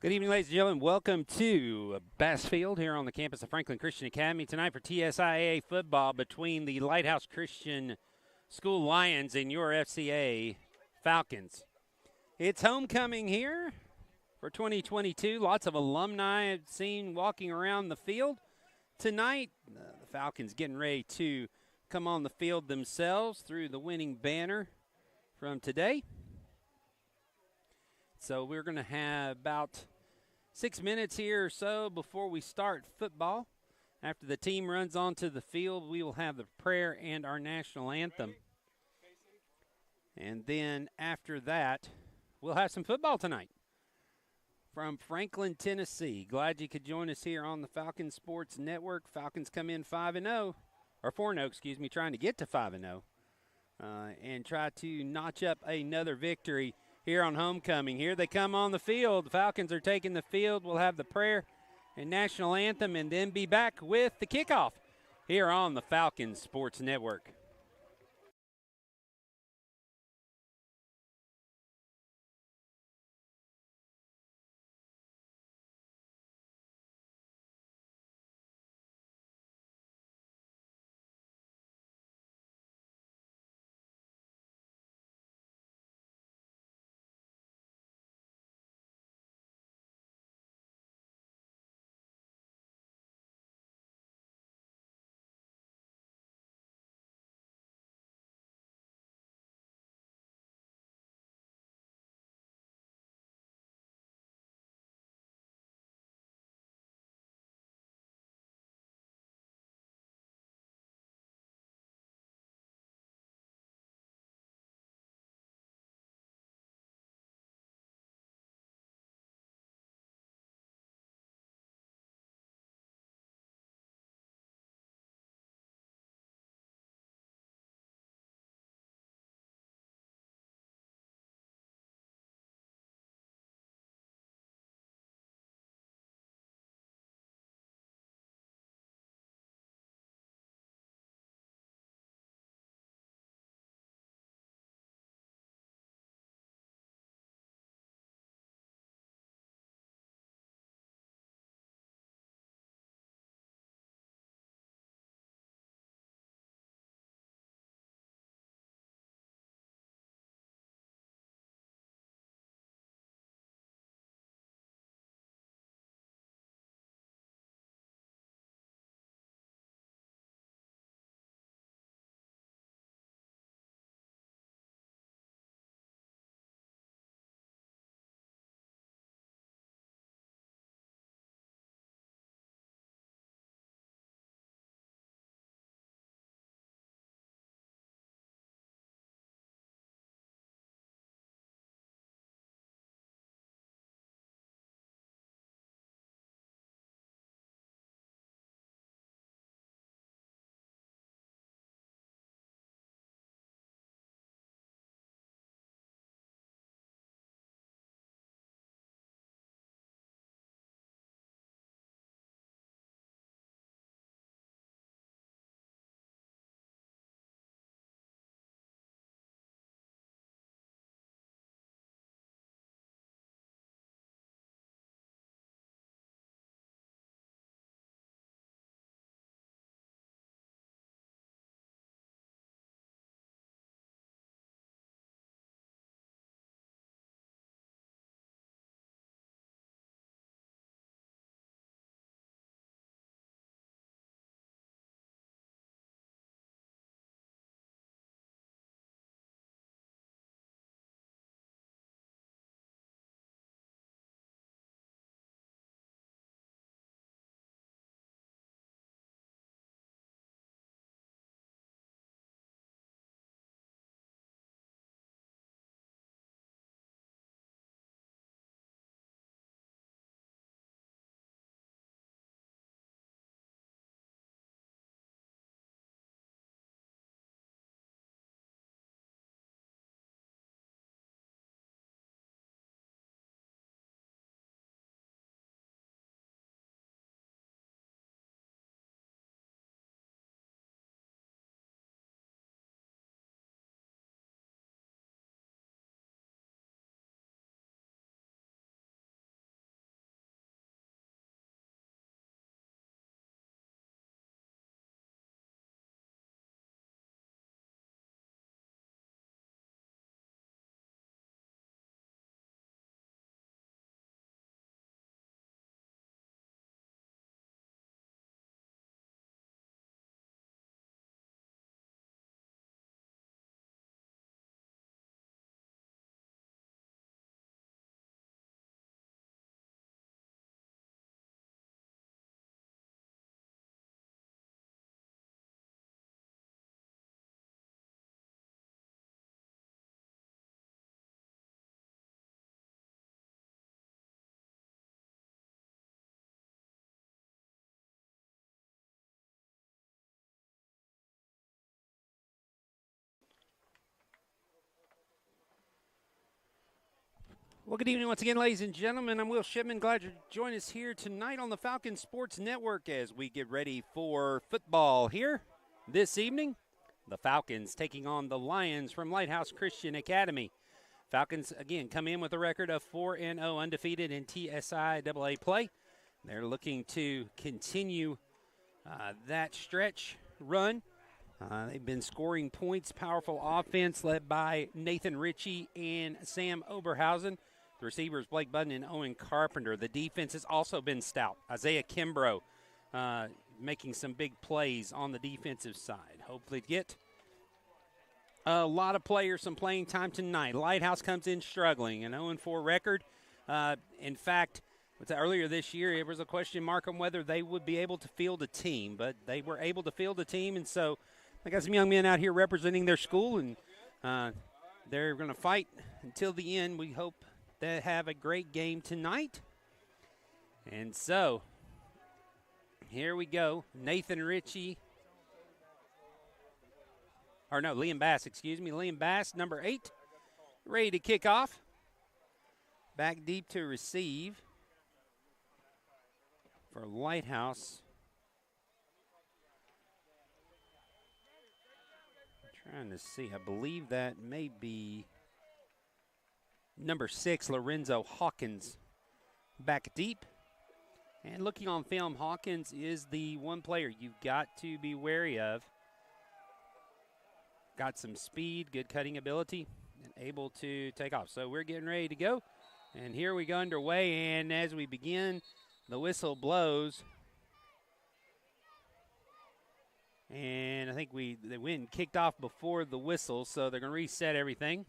Good evening, ladies and gentlemen. Welcome to Bassfield here on the campus of Franklin Christian Academy tonight for TSIA football between the Lighthouse Christian School Lions and your FCA Falcons. It's homecoming here for 2022. Lots of alumni I've seen walking around the field tonight. The Falcons getting ready to come on the field themselves through the winning banner from today. So we're going to have about 6 minutes here or so before we start football. After the team runs onto the field, we will have the prayer and our national anthem. And then after that, we'll have some football tonight from Franklin, Tennessee. Glad you could join us here on the Falcon Sports Network. Falcons come in 5-0, or 4-0, excuse me, trying to get to 5-0 and try to notch up another victory here on homecoming. Here they come on the field. The Falcons are taking the field. We'll have the prayer and national anthem and then be back with the kickoff here on the Falcon Sports Network. Well, good evening once again, ladies and gentlemen. I'm Will Shipman. Glad you joined us here tonight on the Falcon Sports Network as we get ready for football here this evening. The Falcons taking on the Lions from Lighthouse Christian Academy. Falcons, again, come in with a record of 4-0, undefeated in TSI-AA play. They're looking to continue that stretch run. They've been scoring points, powerful offense led by Nathan Ritchie and Sam Oberhausen. The receivers, Blake Budden and Owen Carpenter. The defense has also been stout. Isaiah Kimbrough making some big plays on the defensive side. Hopefully get a lot of players some playing time tonight. Lighthouse comes in struggling, an 0-4 record. In fact, earlier this year, it was a question mark on whether they would be able to field a team, but they were able to field a team, and so they got some young men out here representing their school, and they're going to fight until the end. We hope they have a great game tonight. And so, here we go. Nathan Ritchie. Liam Bass, Liam Bass, number 8, ready to kick off. Back deep to receive for Lighthouse. I'm trying to see. I believe that may be number 6, Lorenzo Hawkins, back deep. And looking on film, Hawkins is the one player you've got to be wary of. Got some speed, good cutting ability, and able to take off. So we're getting ready to go. And here we go underway. And as we begin, the whistle blows. And I think they went and kicked off before the whistle, so they're going to reset everything.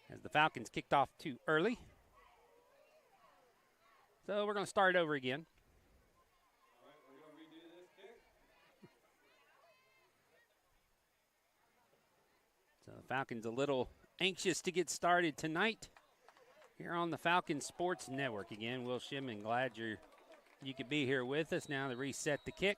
As the Falcons kicked off too early. So we're going to start over again. So the Falcons a little anxious to get started tonight here on the Falcon Sports Network. Again, Will Shipman, glad you could be here with us. Now to reset the kick.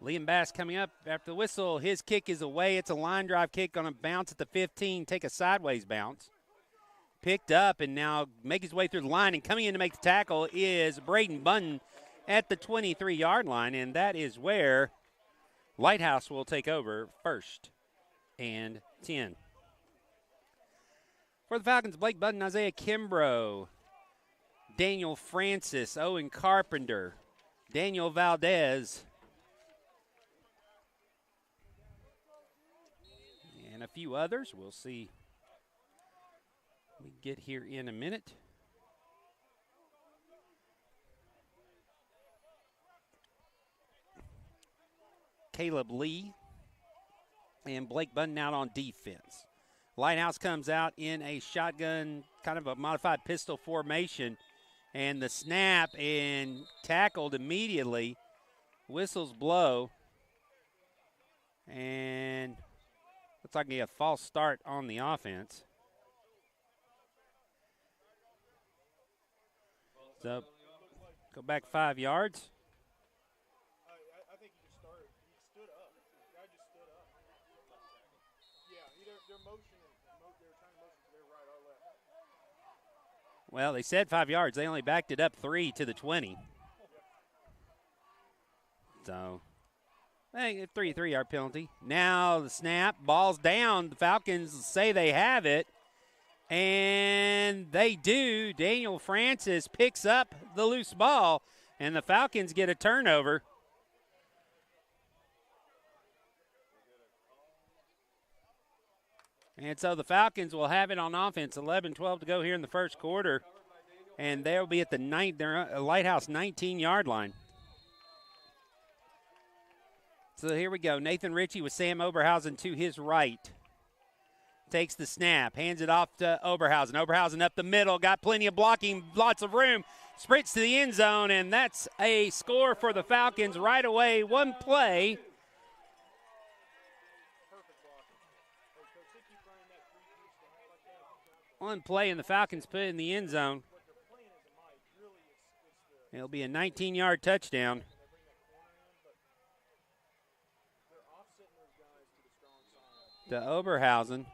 Liam Bass coming up after the whistle. His kick is away. It's a line drive kick, going to bounce at the 15, take a sideways bounce. Picked up and now make his way through the line, and coming in to make the tackle is Braden Bunton at the 23-yard line, and that is where Lighthouse will take over 1st and 10. For the Falcons, Blake Budden, Isaiah Kimbrough, Daniel Francis, Owen Carpenter, Daniel Valdez, and a few others. We'll see we get here in a minute. Caleb Lee and Blake Budden out on defense. Lighthouse comes out in a shotgun, kind of a modified pistol formation, and the snap and tackled immediately. Whistles blow, and looks like a false start on the offense. So go back 5 yards. I think he just started. He stood up. The guy just stood up. Yeah, they're motioning. They're trying to motion to their right or left. Well, they said 5 yards. They only backed it up 3 to the 20. So, hey, 3-3-yard penalty. Now the snap, ball's down. The Falcons say they have it, and they do. Daniel Francis picks up the loose ball, and the Falcons get a turnover. And so the Falcons will have it on offense. 11-12 to go here in the first quarter, and they'll be at the Lighthouse 19-yard line. So here we go. Nathan Ritchie with Sam Oberhausen to his right. Takes the snap, hands it off to Oberhausen. Oberhausen up the middle, got plenty of blocking, lots of room. Sprints to the end zone, and that's a score for the Falcons right away. One play. One play, and the Falcons put it in the end zone. It'll be a 19-yard touchdown. to Oberhausen.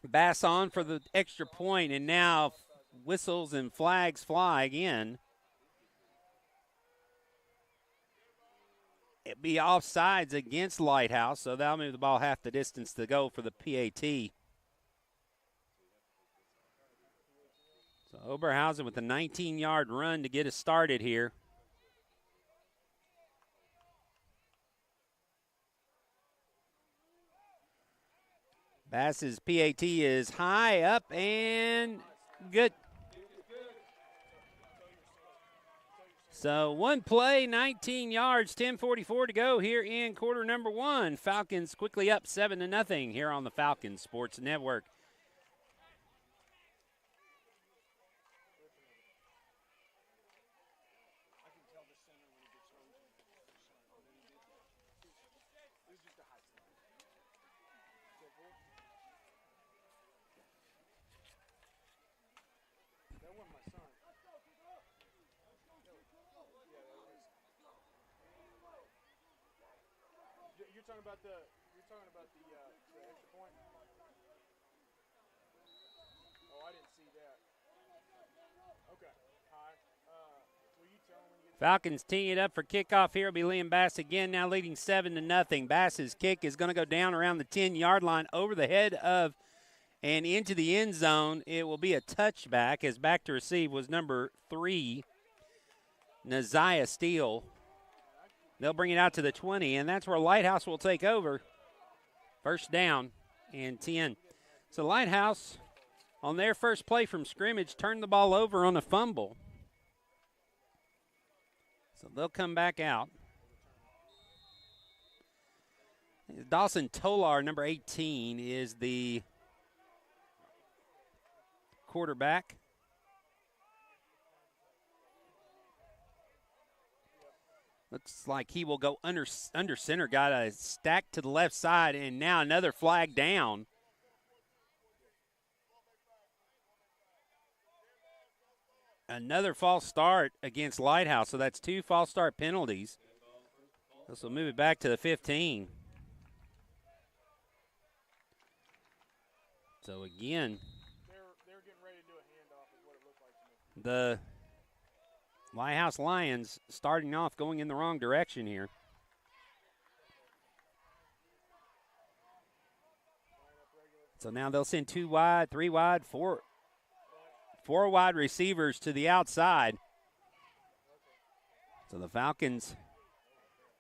Bass on for the extra point, and now whistles and flags fly again. It'd be offsides against Lighthouse, so that'll move the ball half the distance to go for the PAT. So Oberhausen with a 19-yard run to get us started here. Bass's PAT is high, up, and good. So one play, 19 yards, 10:44 to go here in quarter number one. Falcons quickly up 7-0 here on the Falcons Sports Network. You're talking about the extra point. Oh, I didn't see that. Okay. Hi. Will you tell him when you get Falcons teeing it up for kickoff here. Will be Liam Bass again, now leading 7-0. Bass's kick is going to go down around the 10-yard line over the head of and into the end zone. It will be a touchback, as back to receive was number 3, Naziah Steele. They'll bring it out to the 20, and that's where Lighthouse will take over. First down and 10. So Lighthouse, on their first play from scrimmage, turned the ball over on a fumble. So they'll come back out. Dawson Tolar, number 18, is the quarterback. Looks like he will go under center. Got a stack to the left side, and now another flag down. Another false start against Lighthouse, so that's 2 false start penalties. This will move it back to the 15. So again, they're getting ready to do a handoff is what it looked like to me. the Lighthouse Lions starting off going in the wrong direction here. So now they'll send 2 wide, 3 wide, 4 wide receivers to the outside. So the Falcons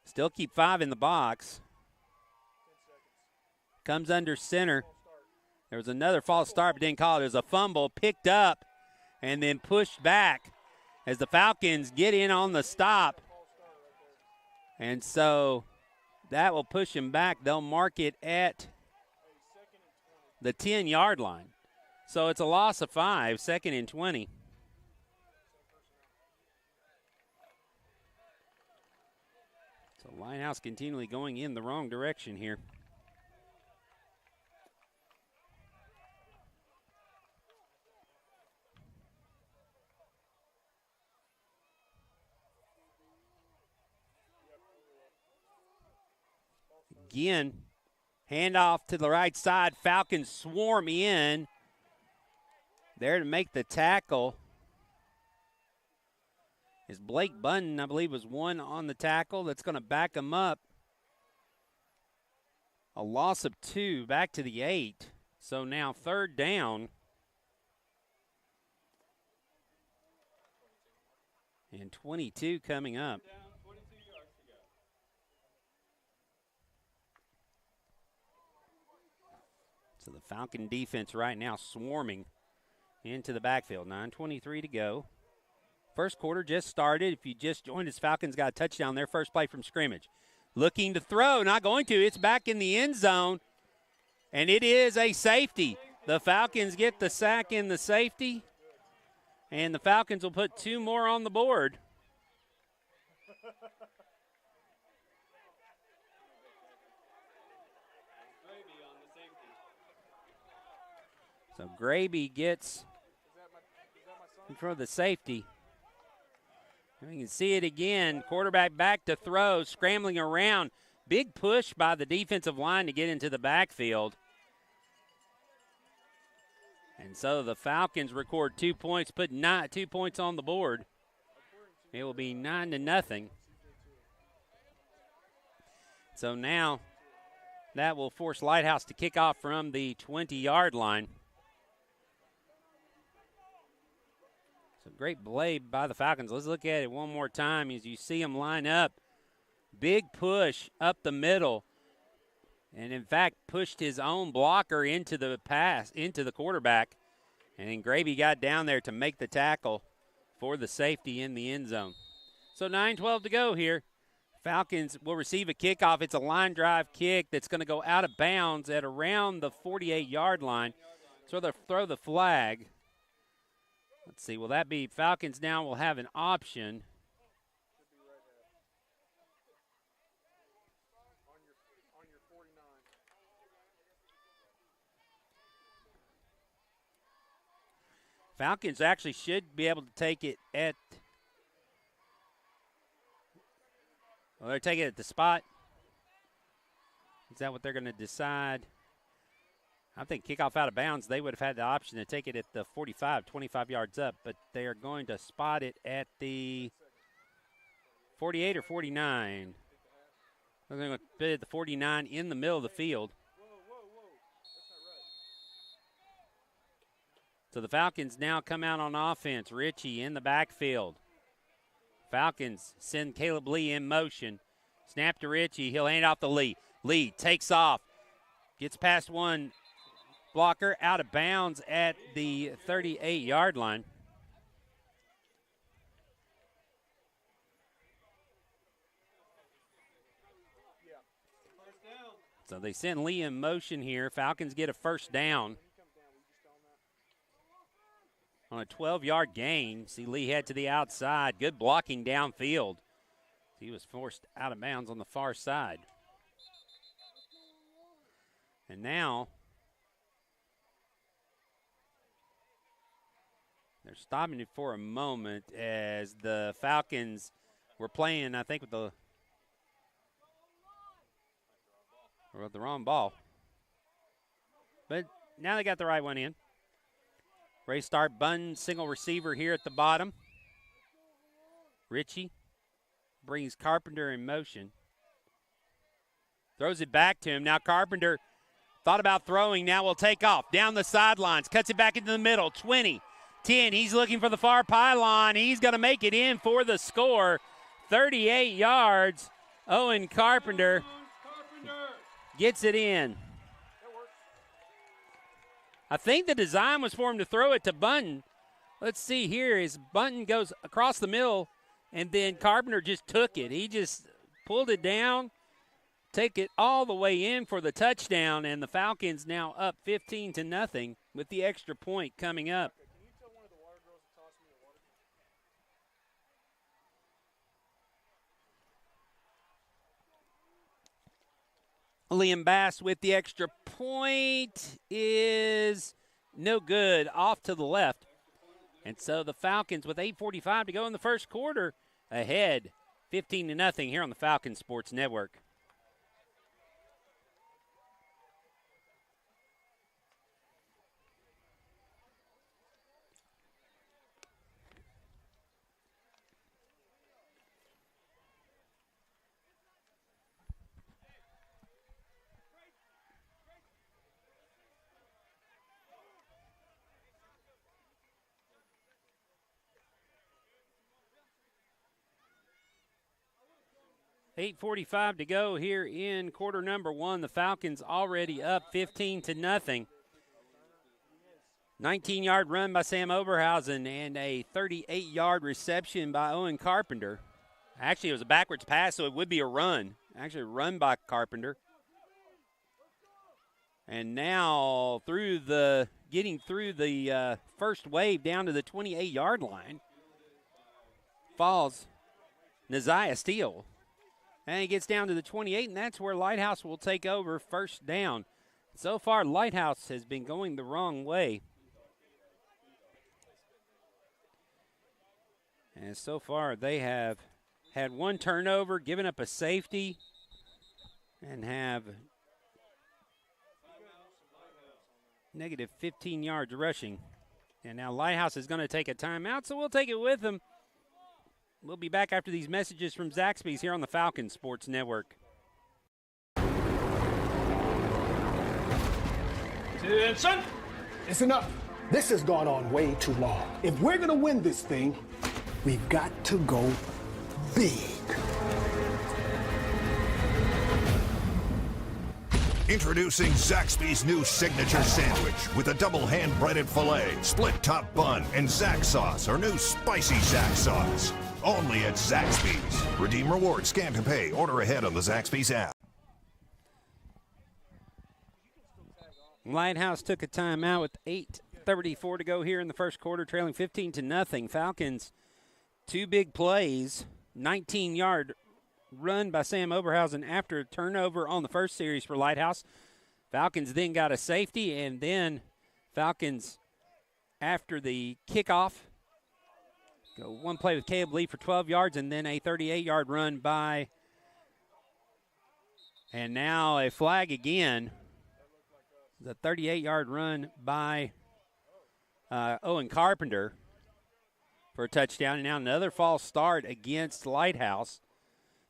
still keep 5 in the box. Comes under center. There was another false start, but didn't call it. It was a fumble picked up and then pushed back as the Falcons get in on the stop. And so that will push him back. They'll mark it at the 10-yard line. So it's a loss of 5, 2nd and 20. So Lighthouse continually going in the wrong direction here. Again, handoff to the right side. Falcons swarm in. There to make the tackle is Blake Bunton, I believe, was one on the tackle. That's going to back him up. A loss of 2, back to the 8. So now 3rd down. And 22 coming up. So the Falcon defense right now swarming into the backfield. 9:23 to go. First quarter just started. If you just joined us, Falcons got a touchdown their first play from scrimmage. Looking to throw, not going to. It's back in the end zone, and it is a safety. The Falcons get the sack in the safety, and the Falcons will put 2 more on the board. So Graby gets in front of the safety. You can see it again. Quarterback back to throw, scrambling around. Big push by the defensive line to get into the backfield. And so the Falcons record 2 points, put 2 points on the board. It will be 9-0. So now that will force Lighthouse to kick off from the 20-yard line. So great play by the Falcons. Let's look at it one more time as you see them line up. Big push up the middle. And, in fact, pushed his own blocker into the pass, into the quarterback. And then Gravy got down there to make the tackle for the safety in the end zone. So 9:12 to go here. Falcons will receive a kickoff. It's a line drive kick that's going to go out of bounds at around the 48-yard line. So they'll throw the flag. Let's see, will that be Falcons now will have an option. On your 49. Falcons actually should be able to take it at – well, they're taking it at the spot. Is that what they're going to decide? I think kickoff out of bounds, they would have had the option to take it at the 45, 25 yards up, but they are going to spot it at the 48 or 49. They're going to put it at the 49 in the middle of the field. Whoa. That's not right. So the Falcons now come out on offense. Ritchie in the backfield. Falcons send Caleb Lee in motion. Snap to Ritchie. He'll hand off to Lee. Lee takes off. Gets past one blocker, out of bounds at the 38-yard line. So they send Lee in motion here. Falcons get a first down. On a 12-yard gain, see Lee head to the outside. Good blocking downfield. He was forced out of bounds on the far side. And now they're stopping it for a moment as the Falcons were playing, I think, with the wrong ball. But now they got the right one in. Ready to start. Bunn, single receiver here at the bottom. Ritchie brings Carpenter in motion. Throws it back to him. Now Carpenter thought about throwing. Now will take off. Down the sidelines. Cuts it back into the middle. 20, 10. He's looking for the far pylon. He's going to make it in for the score. 38 yards. Owen Carpenter gets it in. I think the design was for him to throw it to Bunton. Let's see here as Bunton goes across the middle, and then Carpenter just took it. He just pulled it down, take it all the way in for the touchdown, and the Falcons now up 15-0 with the extra point coming up. Can you tell one of the water girls to toss me the water? Liam Bass with the extra point is no good, off to the left. And so the Falcons, with 8:45 to go in the first quarter, ahead 15-0 here on the Falcon Sports Network. $8:45 to go here in quarter number one. The Falcons already up 15-0. 19-yard run by Sam Oberhausen and a 38-yard reception by Owen Carpenter. Actually, it was a backwards pass, so it would be a run. Actually, a run by Carpenter. And now getting through the first wave down to the 28-yard line falls Neziah Steele. And he gets down to the 28, and that's where Lighthouse will take over first down. So far, Lighthouse has been going the wrong way. And so far they have had one turnover, given up a safety, and have negative 15 yards rushing. And now Lighthouse is going to take a timeout, so we'll take it with them. We'll be back after these messages from Zaxby's here on the Falcon Sports Network. Attention! It's enough. This has gone on way too long. If we're going to win this thing, we've got to go big. Introducing Zaxby's new signature sandwich with a double hand-breaded filet, split top bun, and Zax sauce, or new spicy Zax sauce. Only at Zaxby's. Redeem rewards, scan to pay, order ahead on the Zaxby's app. Lighthouse took a timeout with 8:34 to go here in the first quarter, trailing 15-0. Falcons, two big plays, 19-yard run by Sam Oberhausen after a turnover on the first series for Lighthouse. Falcons then got a safety, and then Falcons, after the kickoff, go one play with Caleb Lee for 12 yards, and then a 38-yard run by, and now a flag again. The 38-yard run by Owen Carpenter for a touchdown, and now another false start against Lighthouse.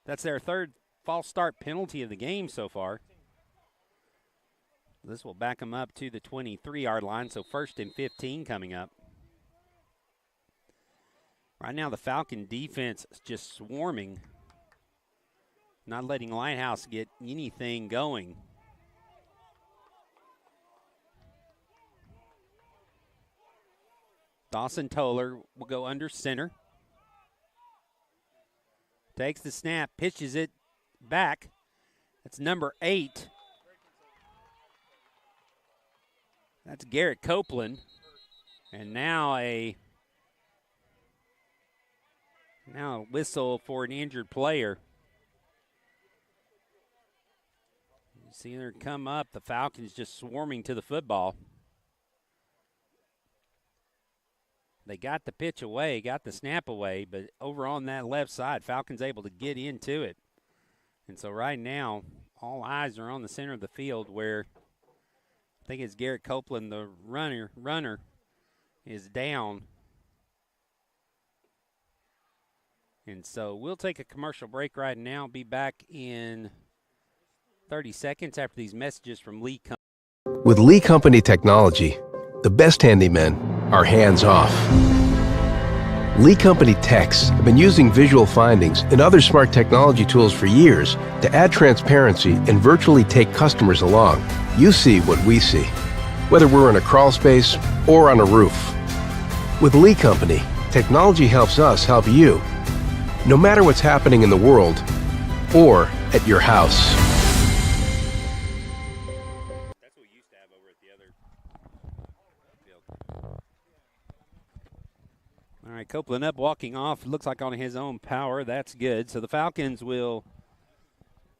That's their third false start penalty of the game so far. This will back them up to the 23-yard line, so 1st and 15 coming up. Right now the Falcon defense is just swarming, not letting Lighthouse get anything going. Dawson Toller will go under center. Takes the snap, pitches it back. That's number 8. That's Garrett Copeland. And now a whistle for an injured player. You see her come up. The Falcons just swarming to the football. They got the pitch away, got the snap away, but over on that left side, Falcons able to get into it. And so right now, all eyes are on the center of the field where I think it's Garrett Copeland, the runner is down. And so we'll take a commercial break right now. Be back in 30 seconds after these messages from Lee Company. With Lee Company technology, the best handymen are hands-off. Lee Company techs have been using visual findings and other smart technology tools for years to add transparency and virtually take customers along. You see what we see, whether we're in a crawl space or on a roof. With Lee Company, technology helps us help you, no matter what's happening in the world or at your house. All right, Copeland up, walking off. Looks like on his own power. That's good. So the Falcons will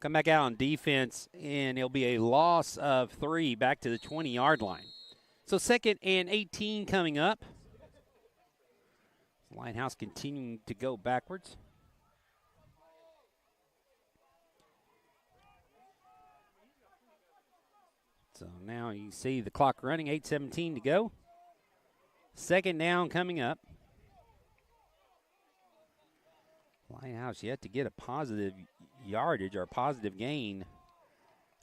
come back out on defense, and it'll be a loss of 3 back to the 20-yard line. So 2nd and 18 coming up. Lighthouse continuing to go backwards. So now you see the clock running, 8:17 to go. 2nd down coming up. Lighthouse yet to get a positive yardage or a positive gain.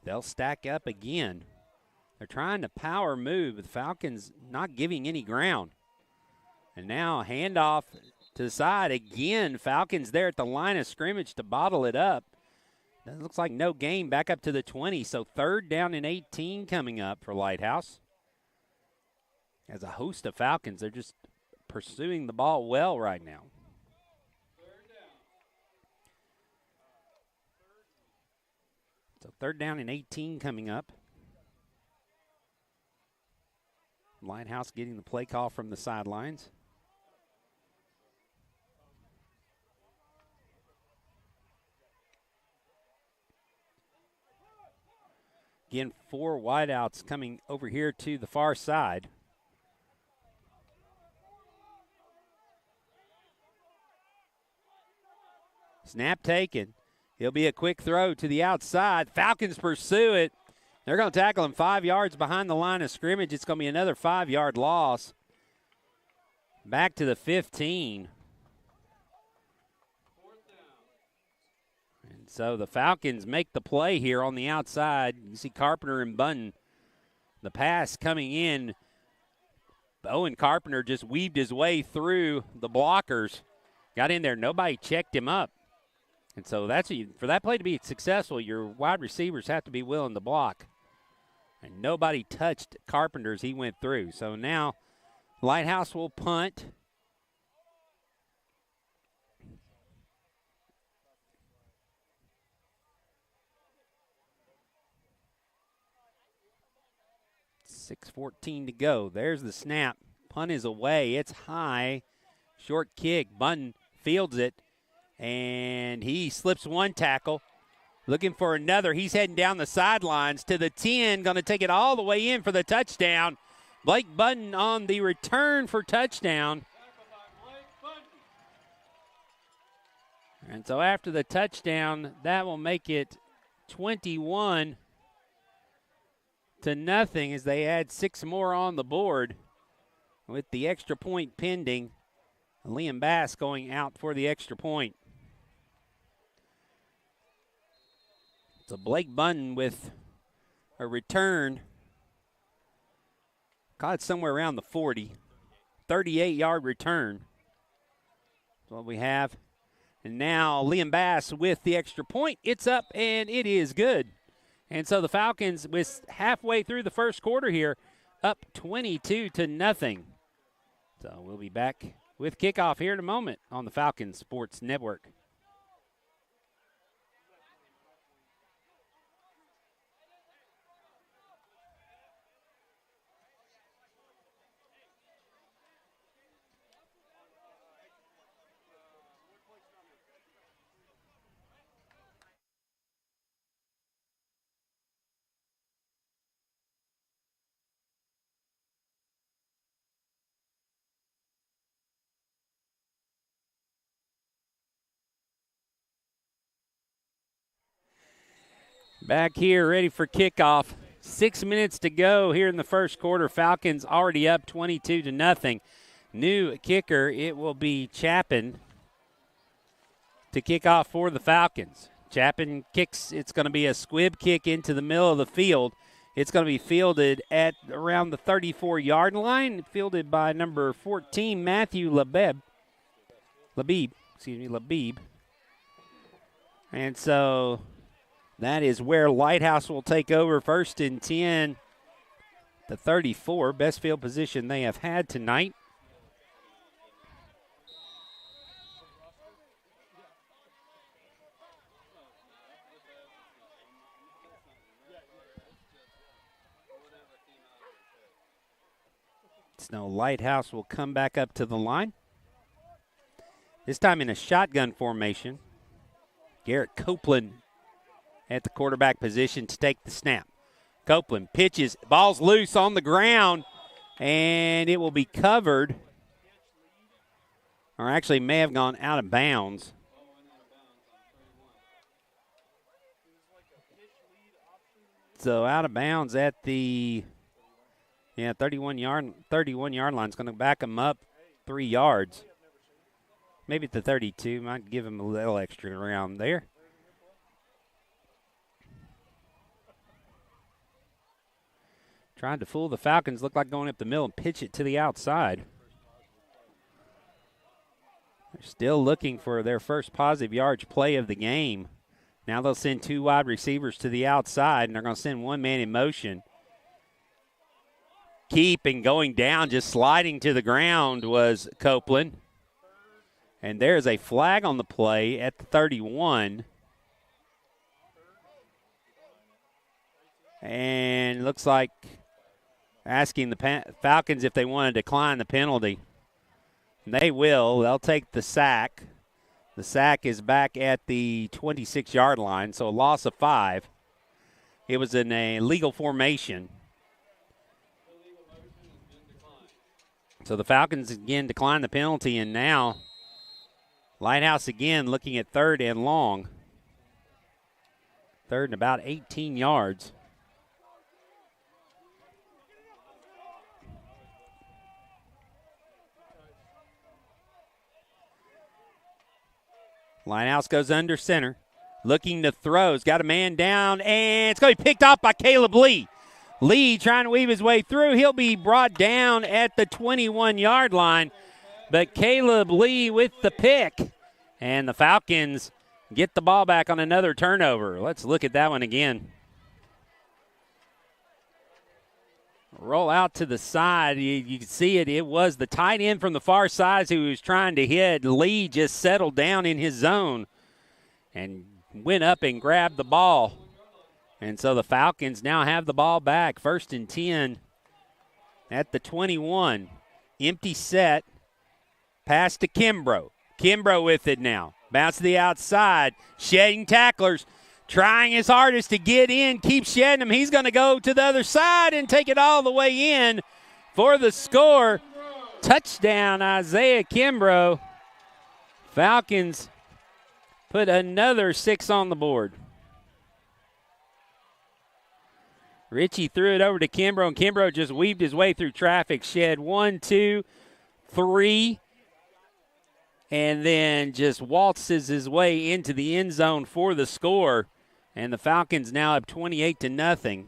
They'll stack up again. They're trying to power move, but the Falcons not giving any ground. And now handoff to the side again. Falcons there at the line of scrimmage to bottle it up. That looks like no gain back up to the 20. So 3rd down and 18 coming up for Lighthouse. As a host of Falcons, they're just pursuing the ball well right now. So 3rd down and 18 coming up. Lighthouse getting the play call from the sidelines. Again, 4 wideouts coming over here to the far side. Snap taken. He'll be a quick throw to the outside. Falcons pursue it. They're going to tackle him 5 yards behind the line of scrimmage. It's going to be another 5-yard loss. Back to the 15. And so the Falcons make the play here on the outside. You see Carpenter and Bunton. The pass coming in. Owen Carpenter just weaved his way through the blockers. Got in there. Nobody checked him up. And so for that play to be successful, your wide receivers have to be willing to block. And nobody touched Carpenter as he went through. So now Lighthouse will punt. .6:14 to go. There's the snap. Punt is away. It's high. Short kick. Bunton fields it. And he slips one tackle. Looking for another. He's heading down the sidelines to the 10. Going to take it all the way in for the touchdown. Blake Bunton on the return for touchdown. And so after the touchdown, that will make it 21-0 as they add 6 more on the board with the extra point pending. Liam Bass going out for the extra point. So Blake Bunton with a return. Caught somewhere around the 40. 38-yard return. That's what we have. And now Liam Bass with the extra point. It's up, and it is good. And so the Falcons, with halfway through the first quarter here, up 22-0. So we'll be back with kickoff here in a moment on the Falcons Sports Network. Back here, ready for kickoff. 6 minutes to go here in the first quarter. Falcons already up 22-0. New kicker, it will be Chapin to kick off for the Falcons. Chapin kicks, it's going to be a squib kick into the middle of the field. It's going to be fielded at around the 34-yard line, fielded by number 14, Matthew Labib. And so that is where Lighthouse will take over, 1st and 10, the 34. Best field position they have had tonight. So Lighthouse will come back up to the line. This time in a shotgun formation. Garrett Copeland at the quarterback position to take the snap. Copeland pitches, ball's loose on the ground, and it will be covered, or actually may have gone out of bounds. So out of bounds at the 31-yard line. It's going to back him up 3 yards. Maybe at the 32. Might give him a little extra around there. Trying to fool the Falcons. Look like going up the middle and pitch it to the outside. They're still looking for their first positive yards play of the game. Now they'll send 2 wide receivers to the outside, and they're going to send 1 man in motion. Keep going down, just sliding to the ground was Copeland. And there's a flag on the play at the 31. And looks like asking the Falcons if they want to decline the penalty. And they will. They'll take the sack. The sack is back at the 26-yard line, so a loss of 5. It was in a legal formation. So the Falcons again decline the penalty, and now Lighthouse again looking at 3rd and long. 3rd and about 18 yards. Lighthouse goes under center. Looking to throw. He's got a man down, and it's going to be picked off by Caleb Lee. Lee trying to weave his way through. He'll be brought down at the 21-yard line. But Caleb Lee with the pick. And the Falcons get the ball back on another turnover. Let's look at that one again. Roll out to the side. You can see it. It was the tight end from the far side who was trying to hit. Lee just settled down in his zone and went up and grabbed the ball. And so the Falcons now have the ball back. 1st and 10 at the 21. Empty set. Pass to Kimbrough. Kimbrough with it now. Bounce to the outside. Shedding tacklers. Trying his hardest to get in. Keep shedding him. He's going to go to the other side and take it all the way in for the score. Touchdown, Isaiah Kimbrough. Falcons put another 6 on the board. Ritchie threw it over to Kimbrough, and Kimbrough just weaved his way through traffic. Shed 1, 2, 3, and then just waltzes his way into the end zone for the score. And the Falcons now up 28-0.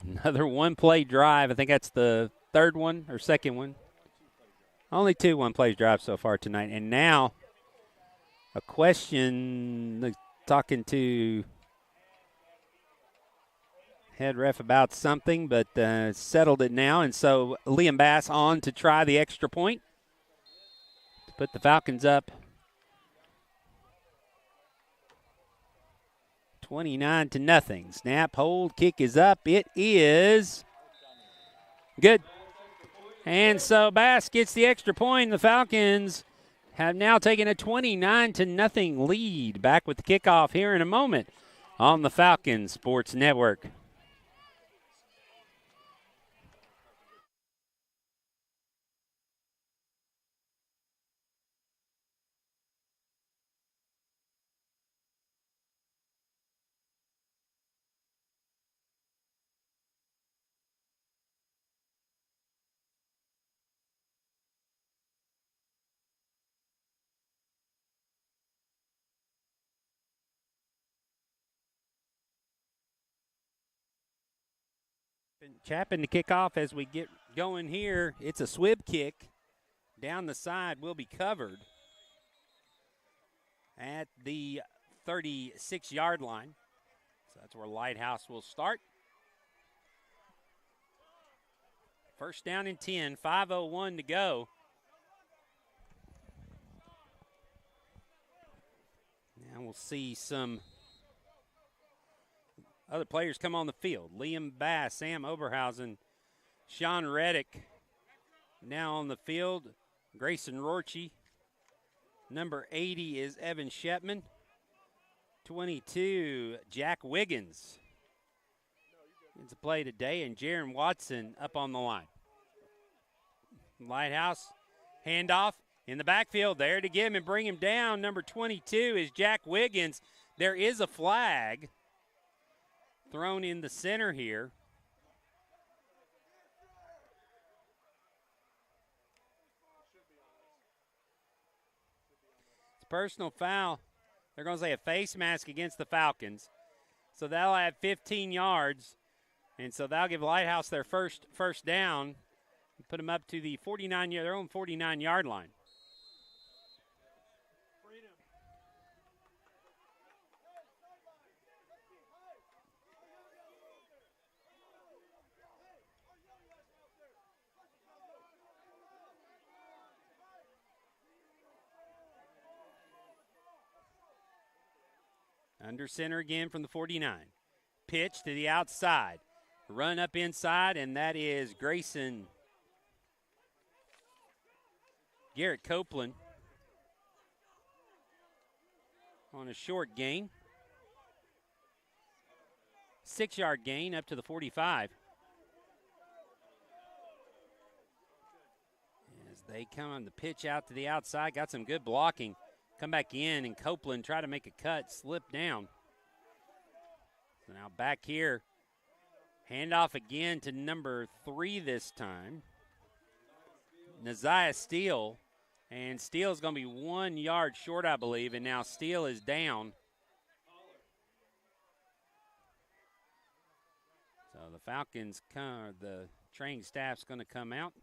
Another one-play drive. I think that's the 3rd one or 2nd one. Only 2 one-play drives so far tonight. And now a question, talking to head ref about something, but settled it now. And so Liam Bass on to try the extra point to put the Falcons up 29-0. Snap, hold, kick is up. It is good. And so Bass gets the extra point. The Falcons have now taken a 29-0 lead. Back with the kickoff here in a moment on the Falcon Sports Network. Chapin to kick off as we get going here. It's a swib kick. Down the side will be covered at the 36-yard line. So that's where Lighthouse will start. 1st down and 10, 5:01 to go. Now we'll see some other players come on the field. Liam Bass, Sam Oberhausen, Sean Reddick now on the field. Grayson Rorchie. Number 80 is Evan Shepman. 22, Jack Wiggins. It's a play today, and Jaron Watson up on the line. Lighthouse, handoff in the backfield there to get him and bring him down. Number 22 is Jack Wiggins. There is a flag thrown in the center here. It's a personal foul. They're going to say a face mask against the Falcons. So that'll add 15 yards. And so that'll give Lighthouse their first down. Put them up to the their own 49-yard line. Under center again from the 49. Pitch to the outside. Run up inside, and that is Garrett Copeland on a short gain. 6-yard gain up to the 45. As They come on the pitch out to the outside, got some good blocking. Come back in, and Copeland try to make a cut, slip down. So now back here, handoff again to number 3 this time. Neziah Steele, and Steele's going to be 1 yard short, I believe, and now Steele is down. So the Falcons, the training staff's going to come out.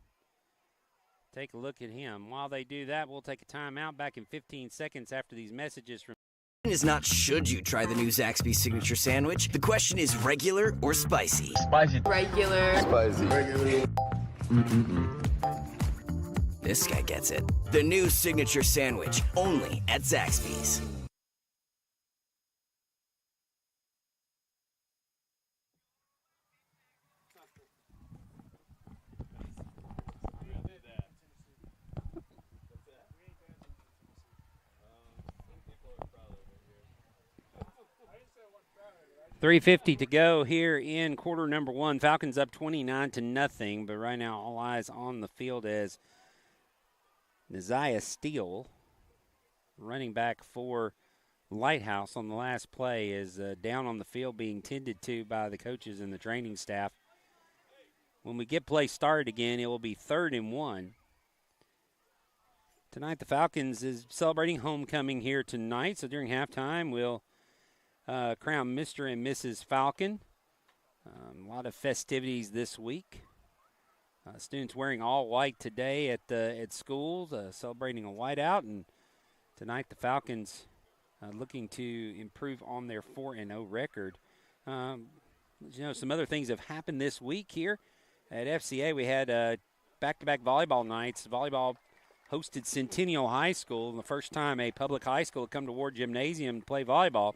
Take a look at him. While they do that, we'll take a timeout back in 15 seconds after these messages from. The question is not should you try the new Zaxby's signature sandwich. The question is regular or spicy. Spicy. Regular. Spicy. Regular. This guy gets it. The new signature sandwich, only at Zaxby's. .350 to go here in quarter number 1. Falcons up 29-0, but right now all eyes on the field as Neziah Steele, running back for Lighthouse on the last play, is down on the field being tended to by the coaches and the training staff. When we get play started again, it will be 3rd and 1. Tonight the Falcons is celebrating homecoming here tonight, so during halftime we'll crown Mr. and Mrs. Falcon. A lot of festivities this week. Students wearing all white today at schools, celebrating a whiteout. And tonight the Falcons looking to improve on their 4-0 record. Some other things have happened this week here at FCA. We had back-to-back volleyball nights. Volleyball hosted Centennial High School, the first time a public high school had come to Ward Gymnasium to play volleyball.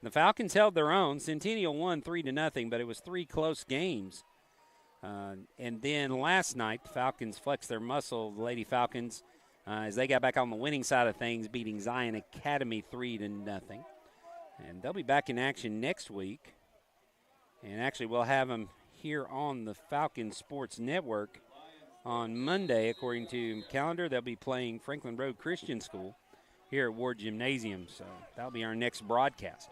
The Falcons held their own. Centennial won 3-0, but it was 3 close games. And then last night, the Falcons flexed their muscle, the Lady Falcons, as they got back on the winning side of things, beating Zion Academy 3-0. And they'll be back in action next week. And actually, we'll have them here on the Falcon Sports Network on Monday, according to calendar. They'll be playing Franklin Road Christian School here at Ward Gymnasium. So that'll be our next broadcast.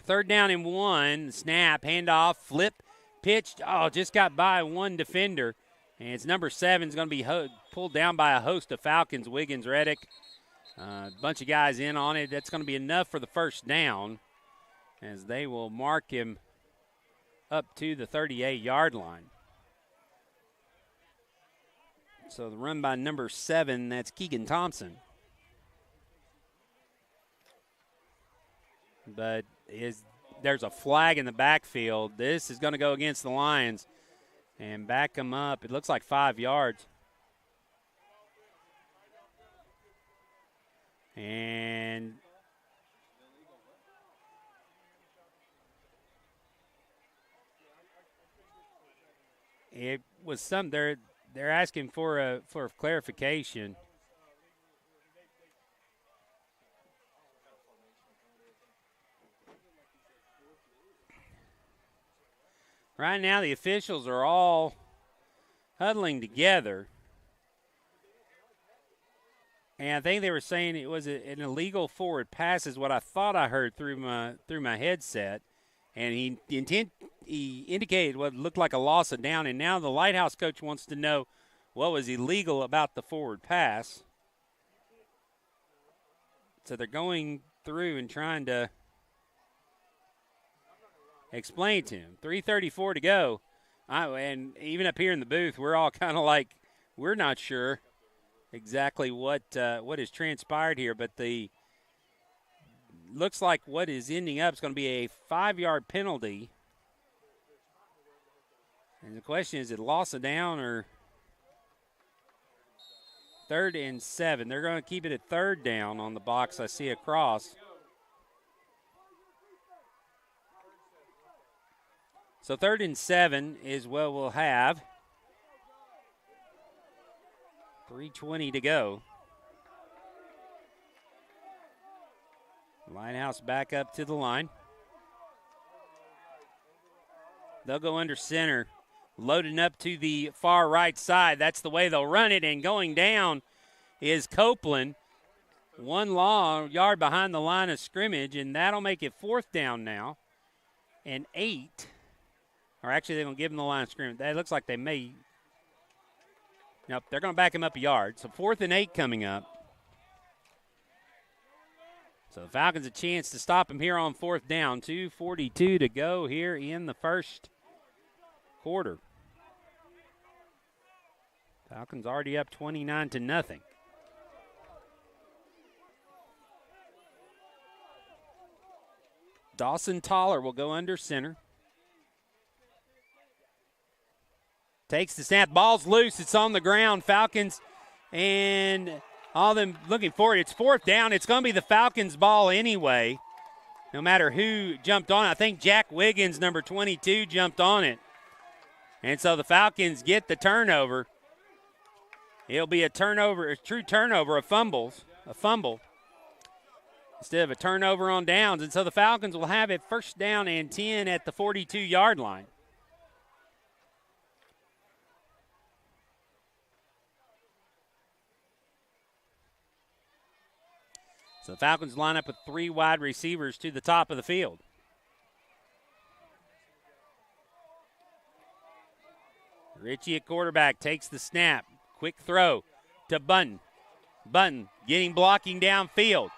3rd down and 1. Snap, handoff, flip, pitched. Oh, just got by one defender. And it's number 7 is going to be pulled down by a host of Falcons, Wiggins, Reddick. A bunch of guys in on it. That's going to be enough for the first down as they will mark him up to the 38-yard line. So the run by number 7, that's Keegan Thompson. But there's a flag in the backfield. This is going to go against the Lions and back them up. It looks like 5 yards. And it was some. They're asking for clarification. Right now, the officials are all huddling together. And I think they were saying it was an illegal forward pass is what I thought I heard through my headset. And he indicated what looked like a loss of down. And now the Lighthouse coach wants to know what was illegal about the forward pass. So they're going through and trying to explain to him. 3:34 to go. And even up here in the booth, we're all kind of like, we're not sure exactly what has transpired here, but looks like what is ending up is going to be a 5-yard penalty. And the question is it loss of down or 3rd and 7? They're going to keep it at 3rd down on the box I see across. So 3rd and 7 is what we'll have. 3:20 to go. Lighthouse back up to the line. They'll go under center. loading up to the far right side. That's the way they'll run it, and going down is Copeland. 1 long yard behind the line of scrimmage, and that'll make it 4th down now. And 8. Or actually, they're going to give him the line of scrimmage. That looks like they may. Nope, they're going to back him up a yard. So 4th and 8 coming up. So the Falcons a chance to stop him here on 4th down. 2:42 to go here in the first quarter. Falcons already up 29-0. Dawson Toller will go under center. Takes the snap. Ball's loose. It's on the ground. Falcons and all them looking for it. It's 4th down. It's going to be the Falcons' ball anyway, no matter who jumped on it. I think Jack Wiggins, number 22, jumped on it. And so the Falcons get the turnover. It'll be a turnover, a true turnover of fumble, instead of a turnover on downs. And so the Falcons will have it 1st down and 10 at the 42-yard line. So the Falcons line up with 3 wide receivers to the top of the field. Ritchie at quarterback takes the snap. Quick throw to Button. Button getting blocking downfield.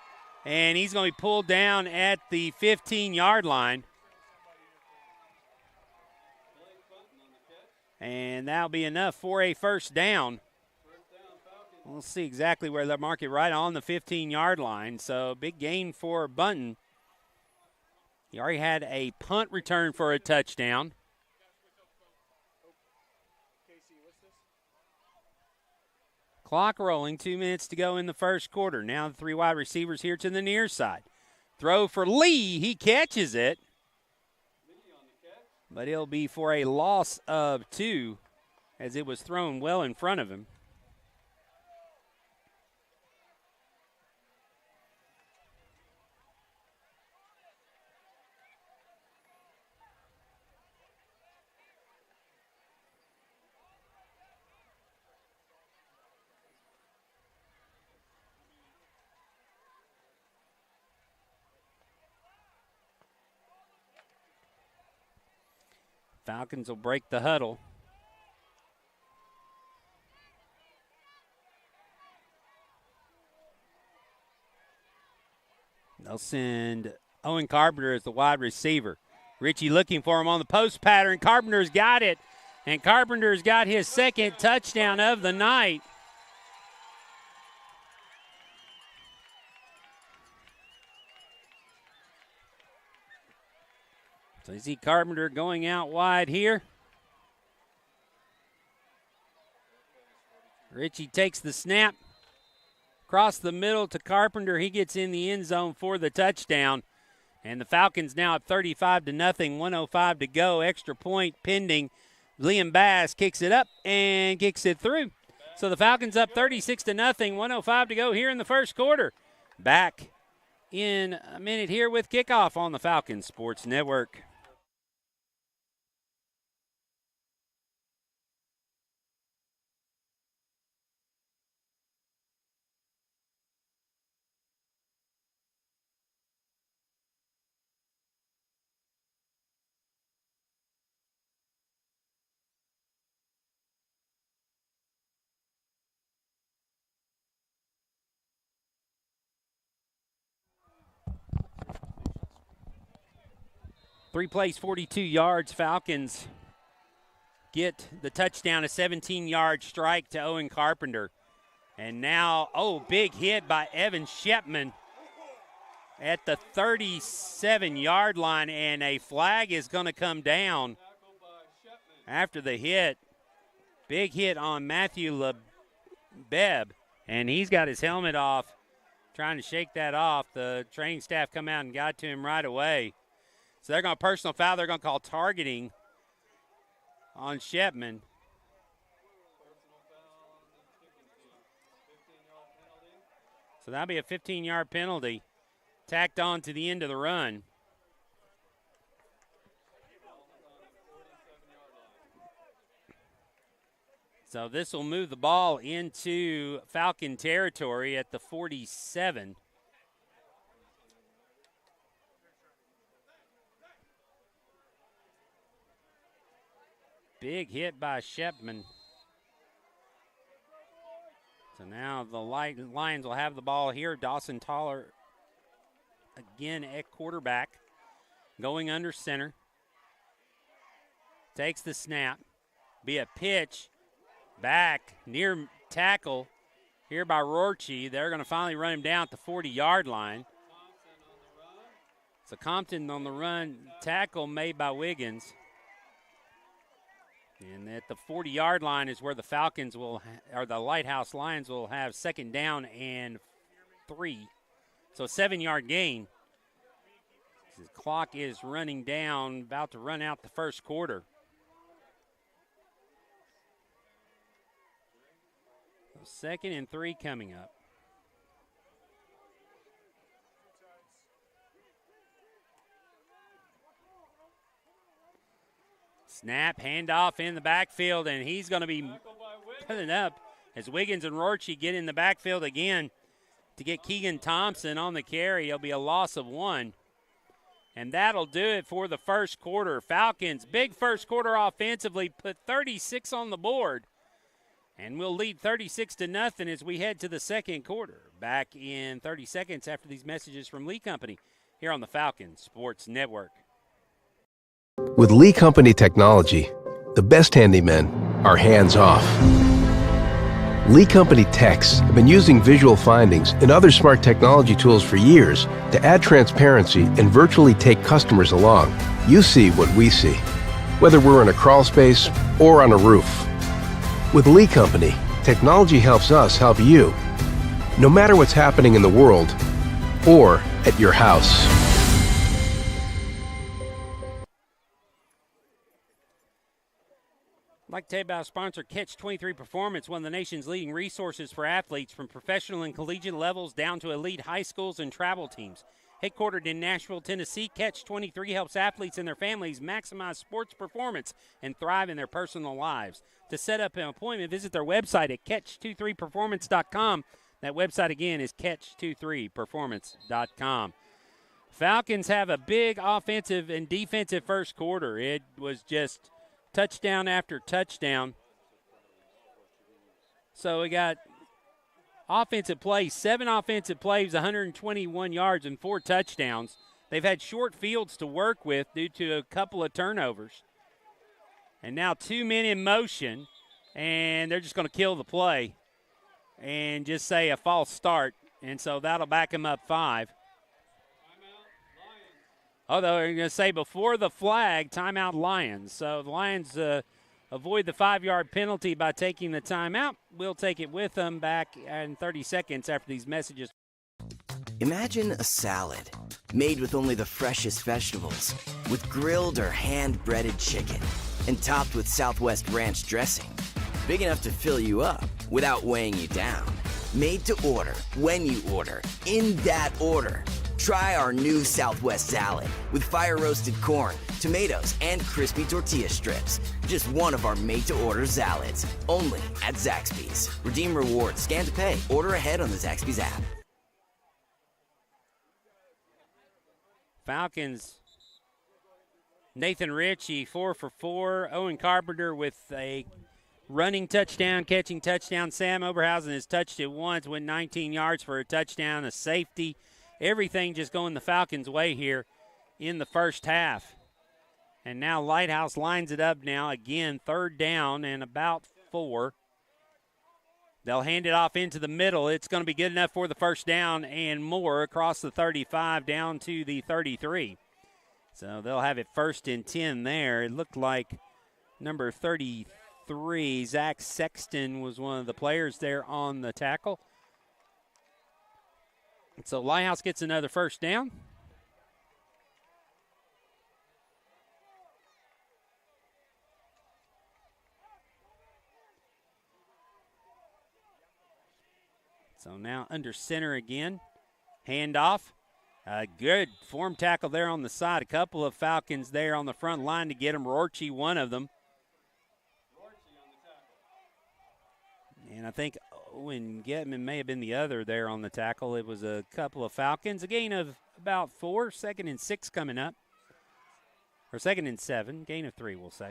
And he's going to be pulled down at the 15-yard line. And that'll be enough for a 1st down. We'll see exactly where they'll mark it, right on the 15-yard line. So big gain for Bunton. He already had a punt return for a touchdown. Clock rolling, 2 minutes to go in the first quarter. Now the 3 wide receivers here to the near side. Throw for Lee. He catches it. But it'll be for a loss of 2 as it was thrown well in front of him. Falcons will break the huddle. They'll send Owen Carpenter as the wide receiver. Ritchie looking for him on the post pattern. Carpenter's got it, and Carpenter's got his 2nd touchdown of the night. So you see Carpenter going out wide here. Ritchie takes the snap. Across the middle to Carpenter. He gets in the end zone for the touchdown. And the Falcons now up 35-0, 1:05 to go. Extra point pending. Liam Bass kicks it up and kicks it through. So the Falcons up 36-0, 1:05 to go here in the first quarter. Back in a minute here with kickoff on the Falcons Sports Network. Three plays, 42 yards. Falcons get the touchdown, a 17-yard strike to Owen Carpenter. And now, big hit by Evan Shepman at the 37-yard line, and a flag is going to come down after the hit. Big hit on Matthew LeBeb, and he's got his helmet off, trying to shake that off. The training staff come out and got to him right away. So they're going to personal foul. They're going to call targeting on Shepman. So that'll be a 15-yard penalty tacked on to the end of the run. So this will move the ball into Falcon territory at the 47. Big hit by Shepman. So now the Lions will have the ball here. Dawson Toller again at quarterback, going under center. Takes the snap. Be a pitch. Back near tackle here by Rorchi. They're going to finally run him down at the 40-yard line. So Compton on the run, tackle made by Wiggins. And at the 40-yard line is where the Falcons will, or the Lighthouse Lions will have second down and 3. So a 7-yard gain. The clock is running down, about to run out the first quarter. So 2nd and 3 coming up. Snap, handoff in the backfield, and he's going to be putting up as Wiggins and Rorchi get in the backfield again to get Keegan Thompson on the carry. It'll be a loss of 1. And that'll do it for the first quarter. Falcons, big first quarter offensively, put 36 on the board. And we'll lead 36-0 as we head to the second quarter. Back in 30 seconds after these messages from Lee Company here on the Falcon Sports Network. With Lee Company technology, the best handymen are hands-off. Lee Company techs have been using visual findings and other smart technology tools for years to add transparency and virtually take customers along. You see what we see, whether we're in a crawl space or on a roof. With Lee Company, technology helps us help you, no matter what's happening in the world or at your house. I'd like to tell you about our sponsor, Catch 23 Performance, one of the nation's leading resources for athletes from professional and collegiate levels down to elite high schools and travel teams. Headquartered in Nashville, Tennessee, Catch 23 helps athletes and their families maximize sports performance and thrive in their personal lives. To set up an appointment, visit their website at catch23performance.com. That website again is catch23performance.com. Falcons have a big offensive and defensive first quarter. It was just touchdown after touchdown. So we got offensive plays, 7 offensive plays, 121 yards, and 4 touchdowns. They've had short fields to work with due to a couple of turnovers. And now 2 men in motion, and they're just going to kill the play and just say a false start. And so that'll back them up 5. Although they're going to say before the flag, timeout Lions. So the Lions avoid the 5-yard penalty by taking the timeout. We'll take it with them back in 30 seconds after these messages. Imagine a salad made with only the freshest vegetables, with grilled or hand-breaded chicken, and topped with Southwest Ranch dressing. Big enough to fill you up without weighing you down. Made to order, when you order, in that order. Try our new Southwest salad with fire-roasted corn, tomatoes, and crispy tortilla strips. Just one of our made-to-order salads, only at Zaxby's. Redeem rewards, scan to pay, order ahead on the Zaxby's app. Falcons, Nathan Ritchie, 4 for 4. Owen Carpenter with a running touchdown, catching touchdown. Sam Oberhausen has touched it once, went 19 yards for a touchdown, a safety. Everything just going the Falcons' way here in the first half. And now Lighthouse lines it up now. Again, 3rd down and about 4. They'll hand it off into the middle. It's going to be good enough for the first down and more across the 35 down to the 33. So they'll have it 1st and 10 there. It looked like number 33, Zach Sexton, was one of the players there on the tackle. So Lighthouse gets another first down. So now under center again. Handoff. Good form tackle there on the side. A couple of Falcons there on the front line to get him. Rorchi, one of them. And I think when Getman may have been the other there on the tackle, it was a couple of Falcons. A gain of about 4, 2nd and 6 coming up. Or 2nd and 7, gain of 3, we'll say.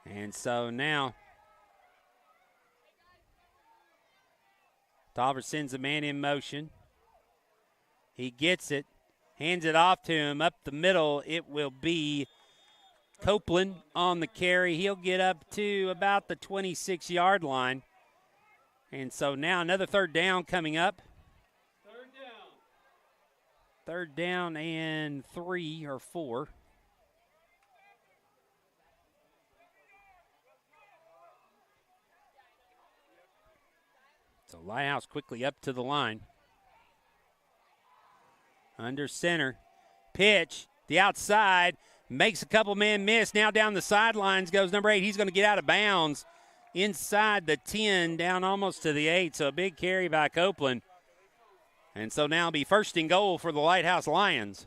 And so now Tolliver sends a man in motion. He gets it, hands it off to him up the middle. It will be Copeland on the carry. He'll get up to about the 26-yard line. And so now another 3rd down coming up. 3rd down and 3 or 4. So Lighthouse quickly up to the line. Under center. Pitch, the outside, makes a couple men miss. Now down the sidelines goes number 8. He's going to get out of bounds inside the 10, down almost to the 8. So a big carry by Copeland. And so now it'll be 1st and goal for the Lighthouse Lions.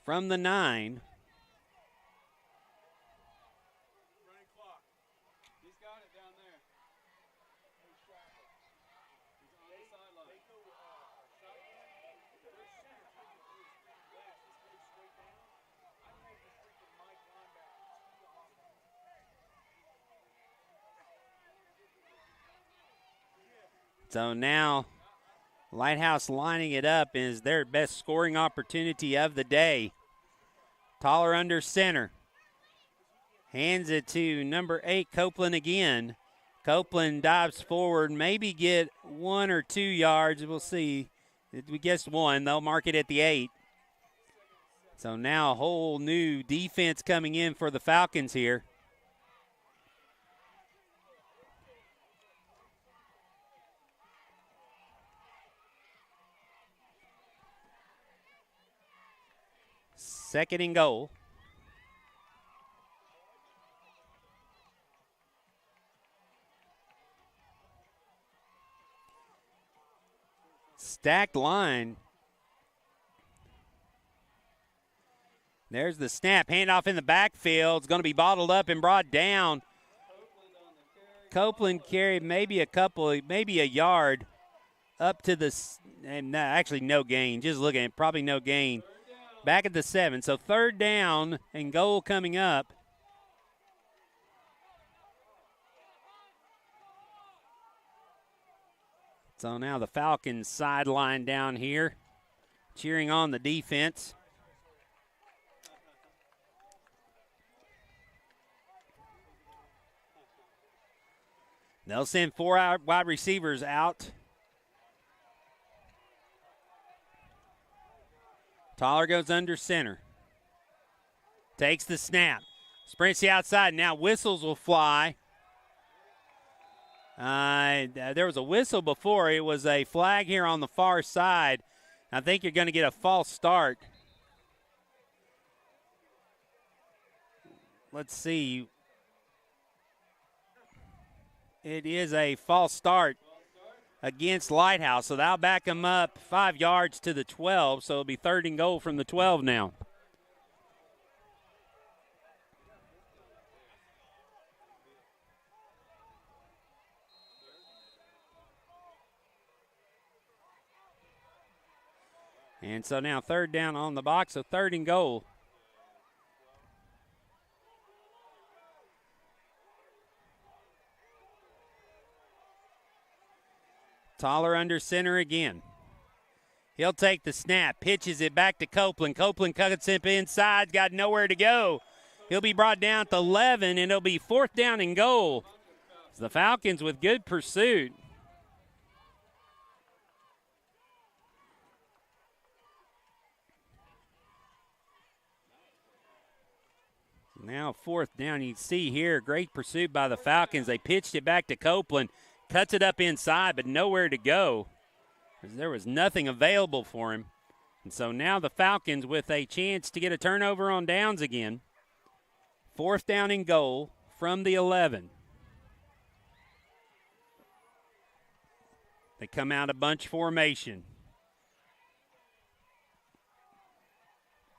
From the 9. So now Lighthouse lining it up is their best scoring opportunity of the day. Toller under center. Hands it to number 8, Copeland again. Copeland dives forward, maybe get 1 or 2 yards. We'll see. We guessed 1. They'll mark it at the 8. So now a whole new defense coming in for the Falcons here. Second and goal. Stacked line. There's the snap. Handoff in the backfield. It's going to be bottled up and brought down. Copeland carried maybe a yard up to the, and actually no gain. Just looking at it, probably no gain. Back at the 7. So 3rd down and goal coming up. So now the Falcons sideline down here, cheering on the defense. They'll send 4 wide receivers out. Toller goes under center. Takes the snap. Sprints the outside. Now whistles will fly. There was a whistle before. It was a flag here on the far side. I think you're going to get a false start. Let's see. It is a false start against Lighthouse. So that'll back them up 5 yards to the 12. So it'll be 3rd and goal from the 12 now. And so now 3rd down on the box, so 3rd and goal. Toller under center again. He'll take the snap, pitches it back to Copeland. Copeland cuts it inside, got nowhere to go. He'll be brought down to 11, and it'll be 4th down and goal. The Falcons with good pursuit. Now 4th down. You see here, great pursuit by the Falcons. They pitched it back to Copeland. Cuts it up inside, but nowhere to go. There was nothing available for him. And so now the Falcons with a chance to get a turnover on downs again. 4th down and goal from the 11. They come out of bunch formation.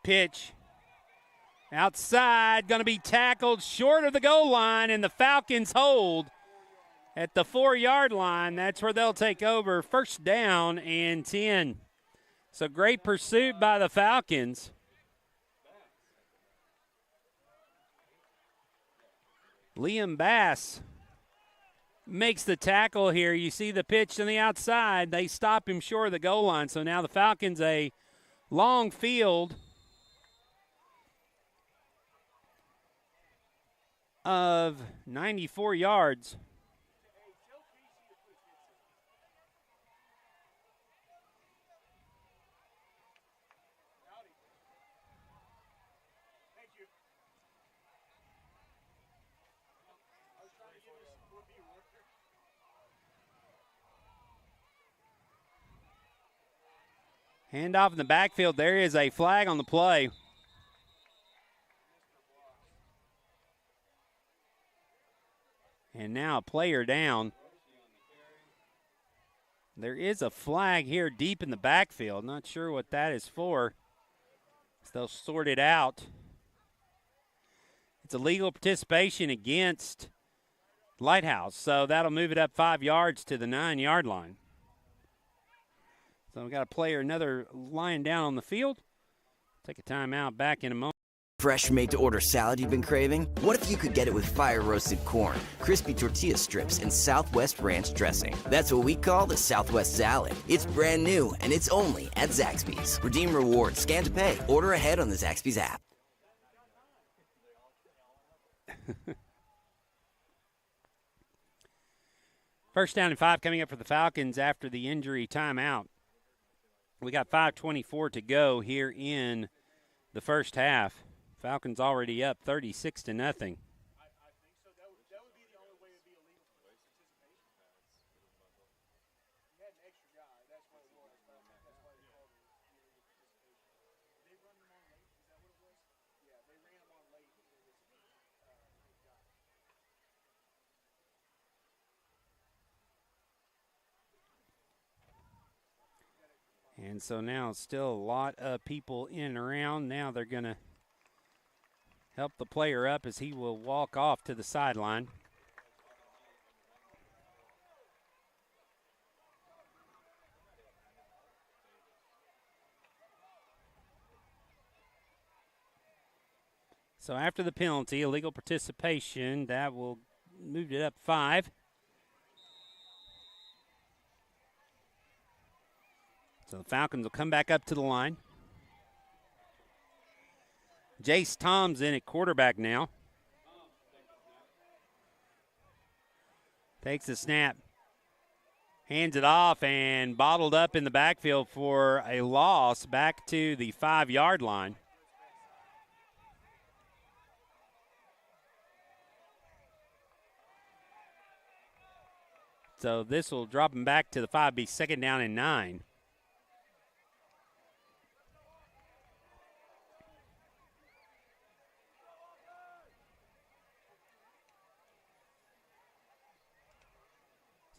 Pitch. Outside, going to be tackled short of the goal line, and the Falcons hold at the 4-yard line. That's where they'll take over. First down and 10. So great pursuit by the Falcons. Liam Bass makes the tackle here. You see the pitch on the outside. They stop him short of the goal line. So now the Falcons a long field of 94 yards. Handoff in the backfield. There is a flag on the play. And now a player down. There is a flag here deep in the backfield. Not sure what that is for. So they'll sort it out. It's illegal participation against Lighthouse. So that'll move it up 5 yards to the 9-yard line. So we've got a player, another lying down on the field. Take a timeout, back in a moment. Fresh made-to-order salad you've been craving? What if you could get it with fire-roasted corn, crispy tortilla strips, and Southwest ranch dressing? That's what we call the Southwest salad. It's brand new, and it's only at Zaxby's. Redeem rewards, scan to pay, order ahead on the Zaxby's app. First down and 5 coming up for the Falcons after the injury timeout. We got 5:24 to go here in the first half. Falcons already up 36-0. I think so. That would be the only way it'd be illegal for participation. You had an extra guy. That's what it was. That's why they called it illegal participation. They run them on late. Is that what it was? Yeah, they ran them on late. And so now still a lot of people in and around. Now they're going to help the player up as he will walk off to the sideline. So after the penalty, illegal participation, that will move it up 5. So the Falcons will come back up to the line. Jace Tom's in at quarterback now. Takes the snap. Hands it off and bottled up in the backfield for a loss back to the 5-yard line. So this will drop him back to the 5, be second down and 9.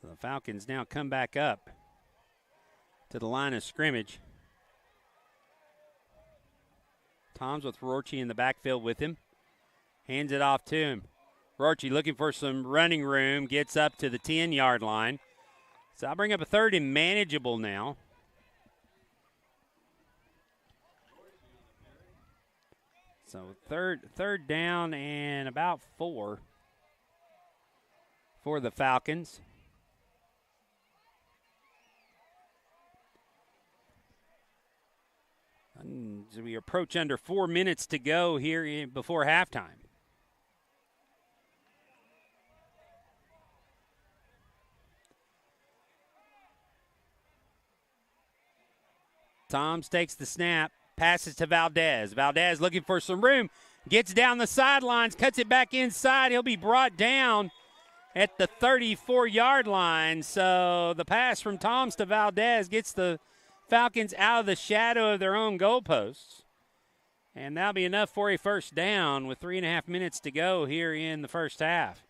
So the Falcons now come back up to the line of scrimmage. Tom's with Rorty in the backfield with him. Hands it off to him. Rorty looking for some running room, gets up to the 10-yard line. So I'll bring up a third and manageable now. So third down and about 4 for the Falcons. And we approach under 4 minutes to go here before halftime. Toms takes the snap, passes to Valdez. Valdez looking for some room, gets down the sidelines, cuts it back inside. He'll be brought down at the 34-yard line. So the pass from Toms to Valdez gets the Falcons out of the shadow of their own goalposts. And that'll be enough for a first down with 3.5 minutes to go here in the first half.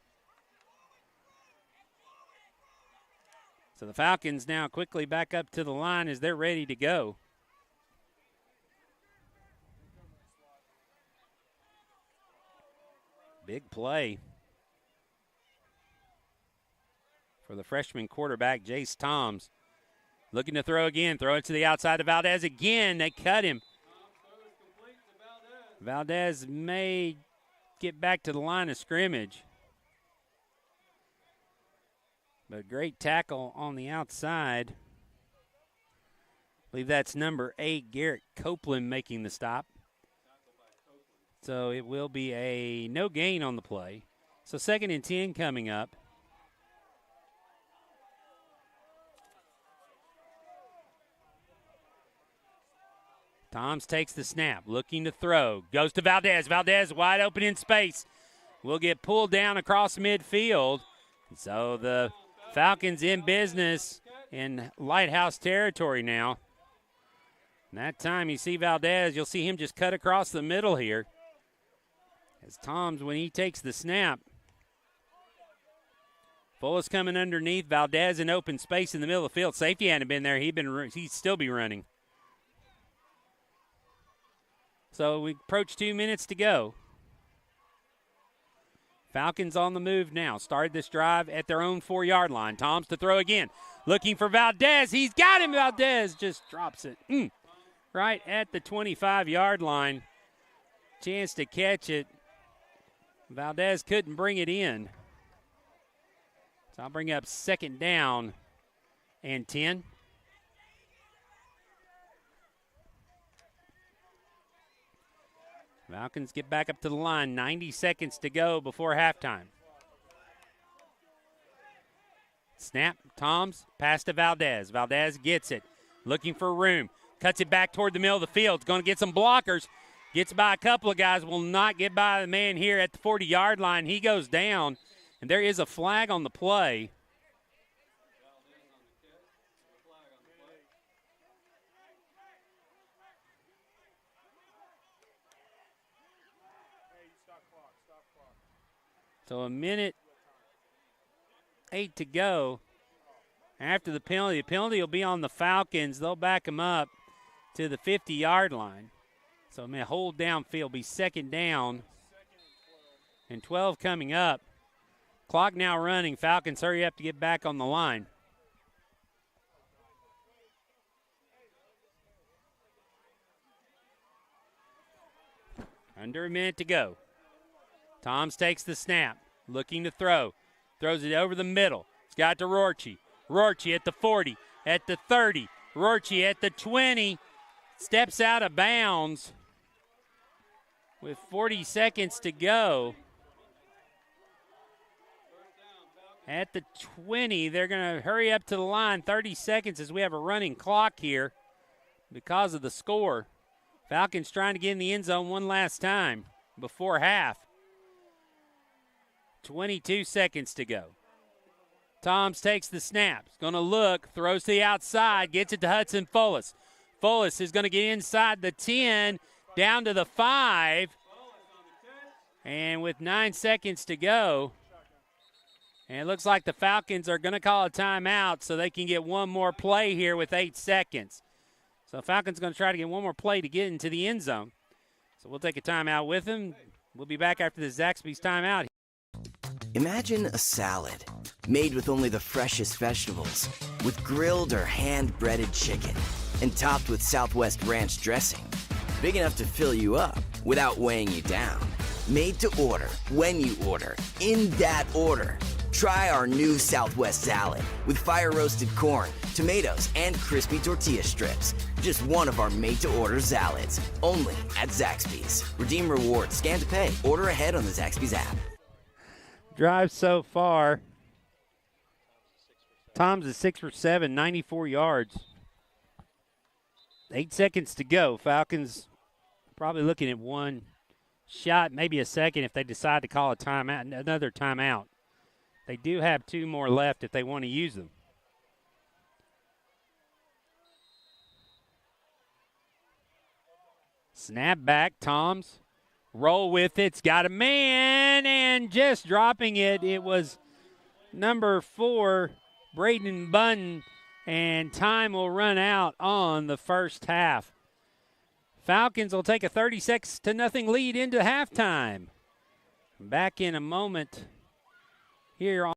So the Falcons now quickly back up to the line as they're ready to go. Big play for the freshman quarterback, Jace Toms. Looking to throw again. Throw it to the outside of Valdez again. They cut him. Valdez may get back to the line of scrimmage. But great tackle on the outside. I believe that's number 8, Garrett Copeland, making the stop. So it will be a no gain on the play. So 2nd and 10 coming up. Toms takes the snap, looking to throw. Goes to Valdez. Valdez wide open in space. Will get pulled down across midfield. So the Falcons in business in Lighthouse territory now. And that time you see Valdez, you'll see him just cut across the middle here. As Toms, when he takes the snap, Fullis coming underneath. Valdez in open space in the middle of the field. Safety hadn't been there. He'd still be running. So we approach 2 minutes to go. Falcons on the move now. Started this drive at their own 4-yard line. Toms to throw again. Looking for Valdez. He's got him. Valdez just drops it. Right at the 25-yard line. Chance to catch it. Valdez couldn't bring it in. So I'll bring up 2nd down and 10. Falcons get back up to the line. 90 seconds to go before halftime. Snap, Toms, pass to Valdez. Valdez gets it. Looking for room. Cuts it back toward the middle of the field. Going to get some blockers. Gets by a couple of guys. Will not get by the man here at the 40-yard line. He goes down, and there is a flag on the play. So 1:08 to go after the penalty. The penalty will be on the Falcons. They'll back them up to the 50-yard line. So a hold downfield, be 2nd down and 12 coming up. Clock now running. Falcons, hurry up to get back on the line. Under a minute to go. Toms takes the snap, looking to throw. Throws it over the middle. It's got to Rorchi. Rorchi at the 40, at the 30. Rorchi at the 20. Steps out of bounds with 40 seconds to go. At the 20, they're going to hurry up to the line. 30 seconds as we have a running clock here because of the score. Falcons trying to get in the end zone one last time before half. 22 seconds to go. Toms takes the snap. He's going to look, throws to the outside, gets it to Hudson Fullis. Fullis is going to get inside the 10, down to the 5. And with 9 seconds to go, and it looks like the Falcons are going to call a timeout so they can get one more play here with 8 seconds. So Falcons going to try to get one more play to get into the end zone. So we'll take a timeout with them. We'll be back after the Zaxby's timeout. Imagine a salad made with only the freshest vegetables, with grilled or hand-breaded chicken, and topped with Southwest Ranch dressing. Big enough to fill you up without weighing you down. Made to order, when you order, in that order. Try our new Southwest salad with fire-roasted corn, tomatoes, and crispy tortilla strips. Just one of our made-to-order salads, only at Zaxby's. Redeem rewards, scan to pay, order ahead on the Zaxby's app. Drive so far. Tom's is 6 for 7, 94 yards. 8 seconds to go. Falcons probably looking at one shot, maybe a second if they decide to call a timeout, another timeout. They do have 2 more left if they want to use them. Snap back, Toms. Roll with it. It's got a man, and just dropping it. It was number 4, Braden Bunn, and time will run out on the first half. Falcons will take a 36-0 lead into halftime. Back in a moment here on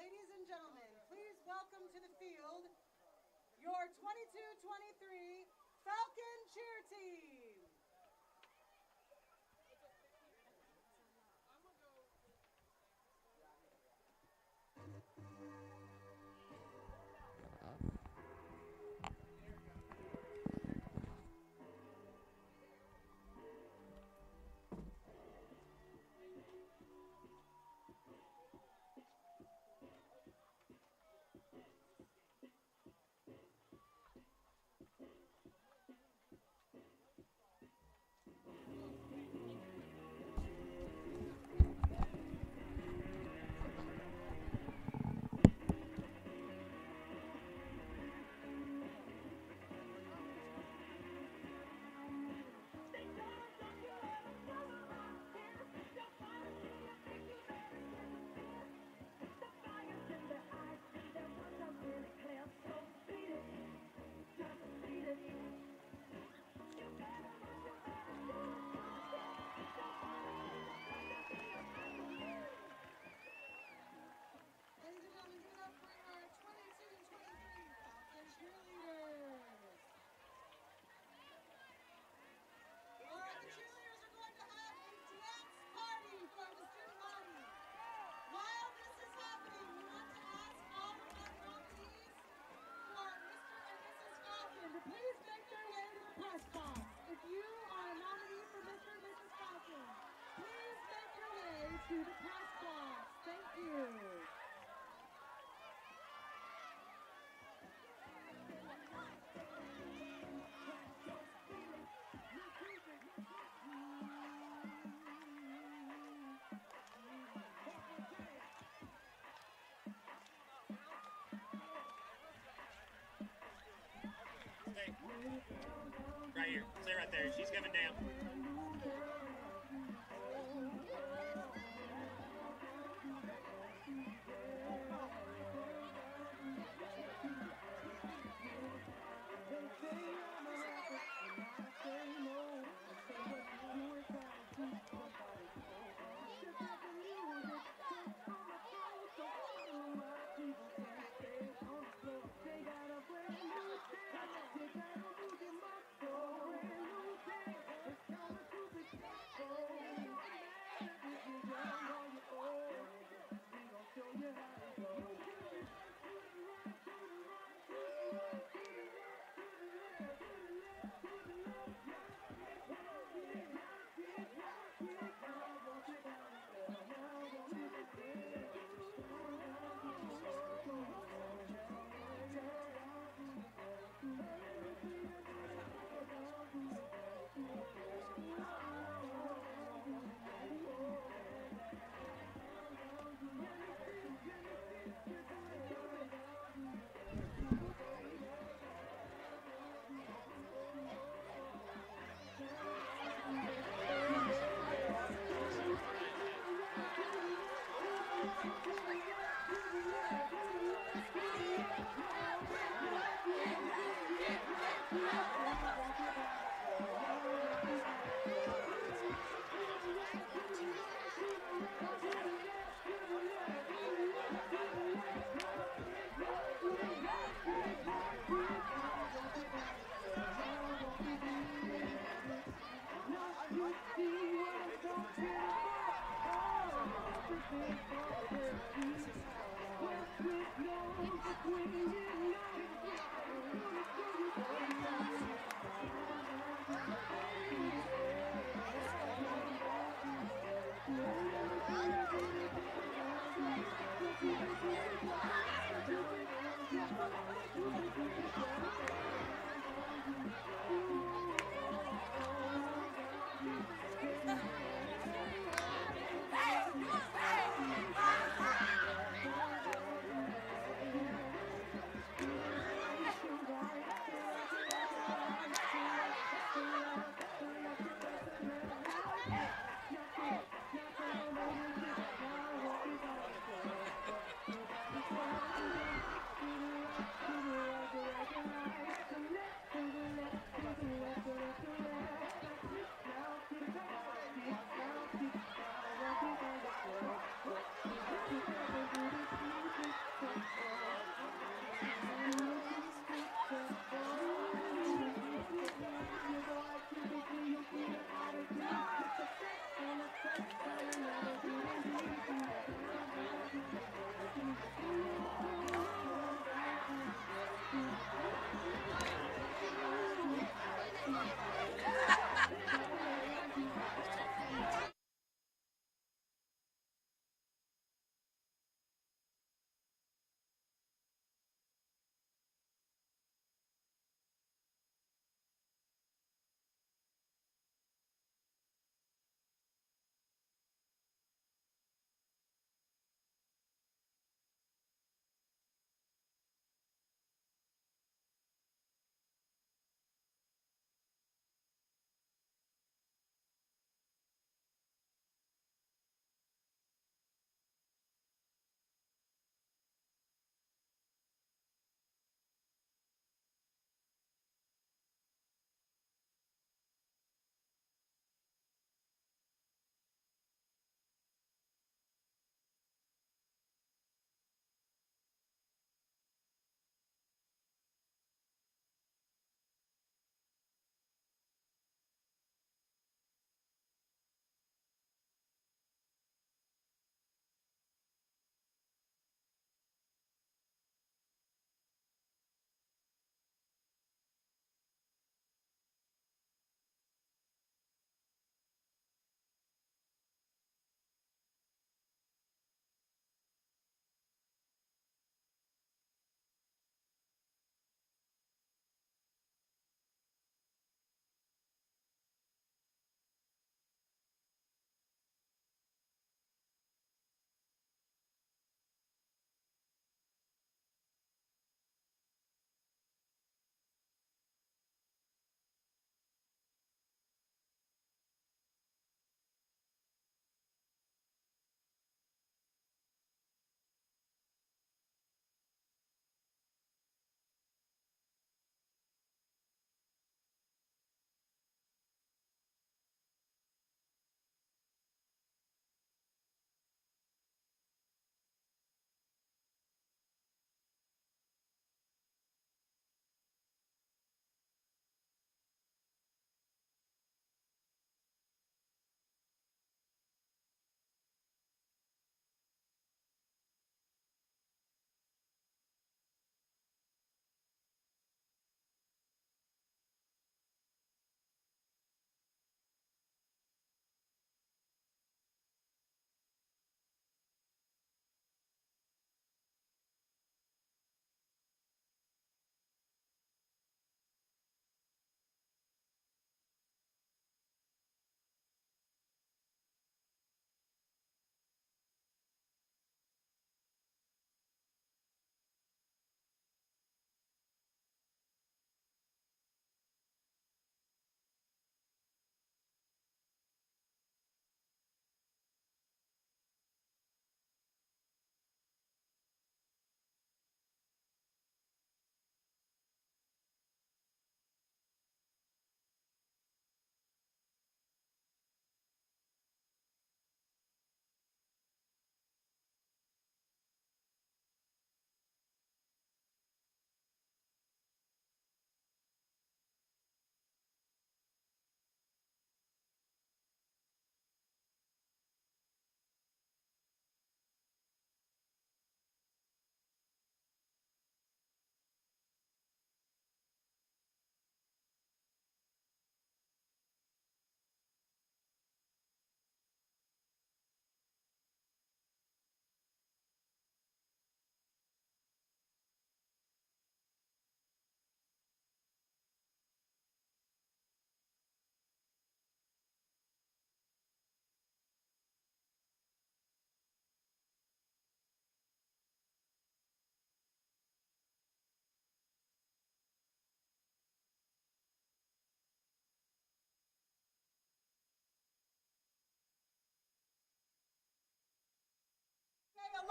Ladies and gentlemen, please welcome to the field your 22-23 Falcon cheer team. Please make their way to the press box. If you are a nominee for Mr. and Mrs. Falcon, please make your way to the press box. Thank you. right here. Stay right there. She's coming down.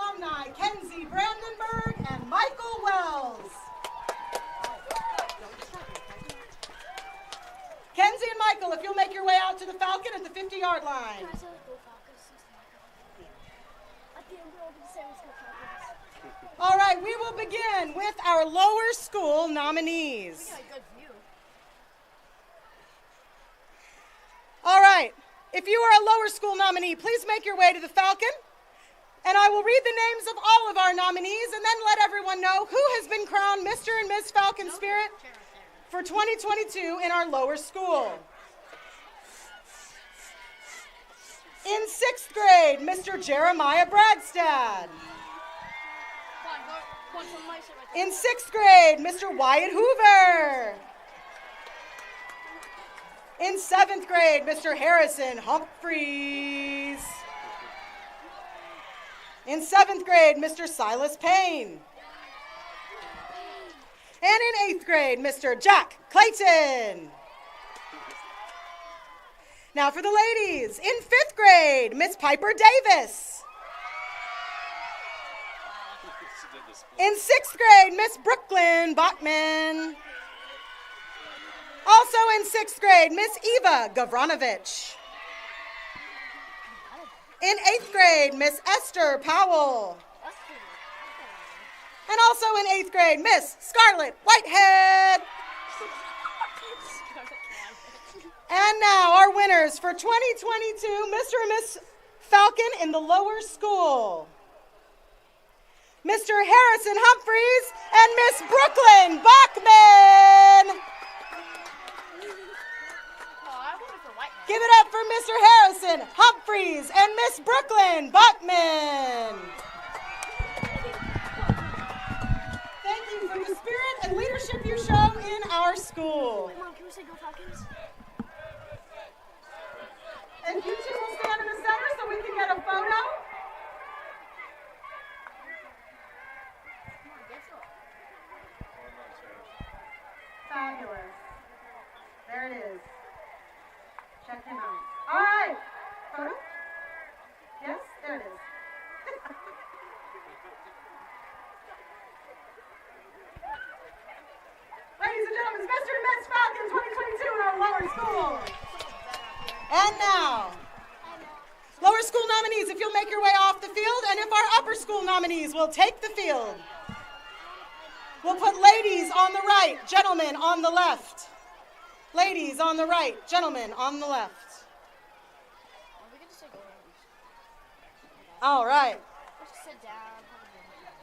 alumni Kenzie Brandenburg and Michael Wells. Kenzie and Michael, if you'll make your way out to the Falcon at the 50-yard line. All right, we will begin with our lower school nominees. All right, if you are a lower school nominee, please make your way to the Falcon, and I will read the names of all of our nominees and then let everyone know who has been crowned Mr. and Miss Falcon Spirit for 2022 in our lower school. In 6th grade, Mr. Jeremiah Bradstad. In 6th grade, Mr. Wyatt Hoover. In 7th grade, Mr. Harrison Humphreys. In 7th grade, Mr. Silas Payne. And in 8th grade, Mr. Jack Clayton. Now for the ladies. In 5th grade, Miss Piper Davis. In 6th grade, Miss Brooklyn Bachman. Also in 6th grade, Miss Eva Gavranovich. In 8th grade, Miss Esther Powell. And also in 8th grade, Miss Scarlett Whitehead. And now our winners for 2022, Mr. and Miss Falcon in the lower school. Mr. Harrison Humphreys and Miss Brooklyn Bachman. Give it up for Mr. Harrison Humphreys and Miss Brooklyn Bachman. Thank you for the spirit and leadership you show in our school. Mom, can we say go Falcons? And you two will stand in the center so we can get a photo. Fabulous. There it is. Check him out. All right. Photo? Yes, there it is. Ladies and gentlemen, Mr. and Miss Falcon 2022 in our lower school. And now, lower school nominees, if you'll make your way off the field, and if our upper school nominees will take the field. We'll put ladies on the right, gentlemen on the left. Ladies on the right, gentlemen on the left. All right.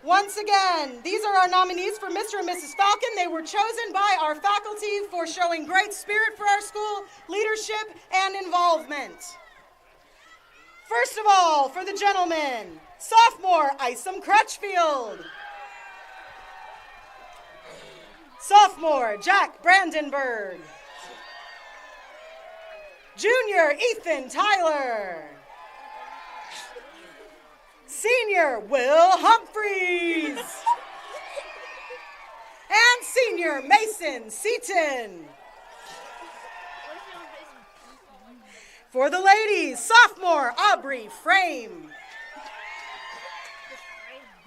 Once again, these are our nominees for Mr. and Mrs. Falcon. They were chosen by our faculty for showing great spirit for our school, leadership, and involvement. First of all, for the gentlemen, sophomore Isom Crutchfield. Sophomore Jack Brandenburg. Junior Ethan Tyler. Senior Will Humphreys. And Senior Mason Seaton. For the ladies, sophomore Aubrey Frame.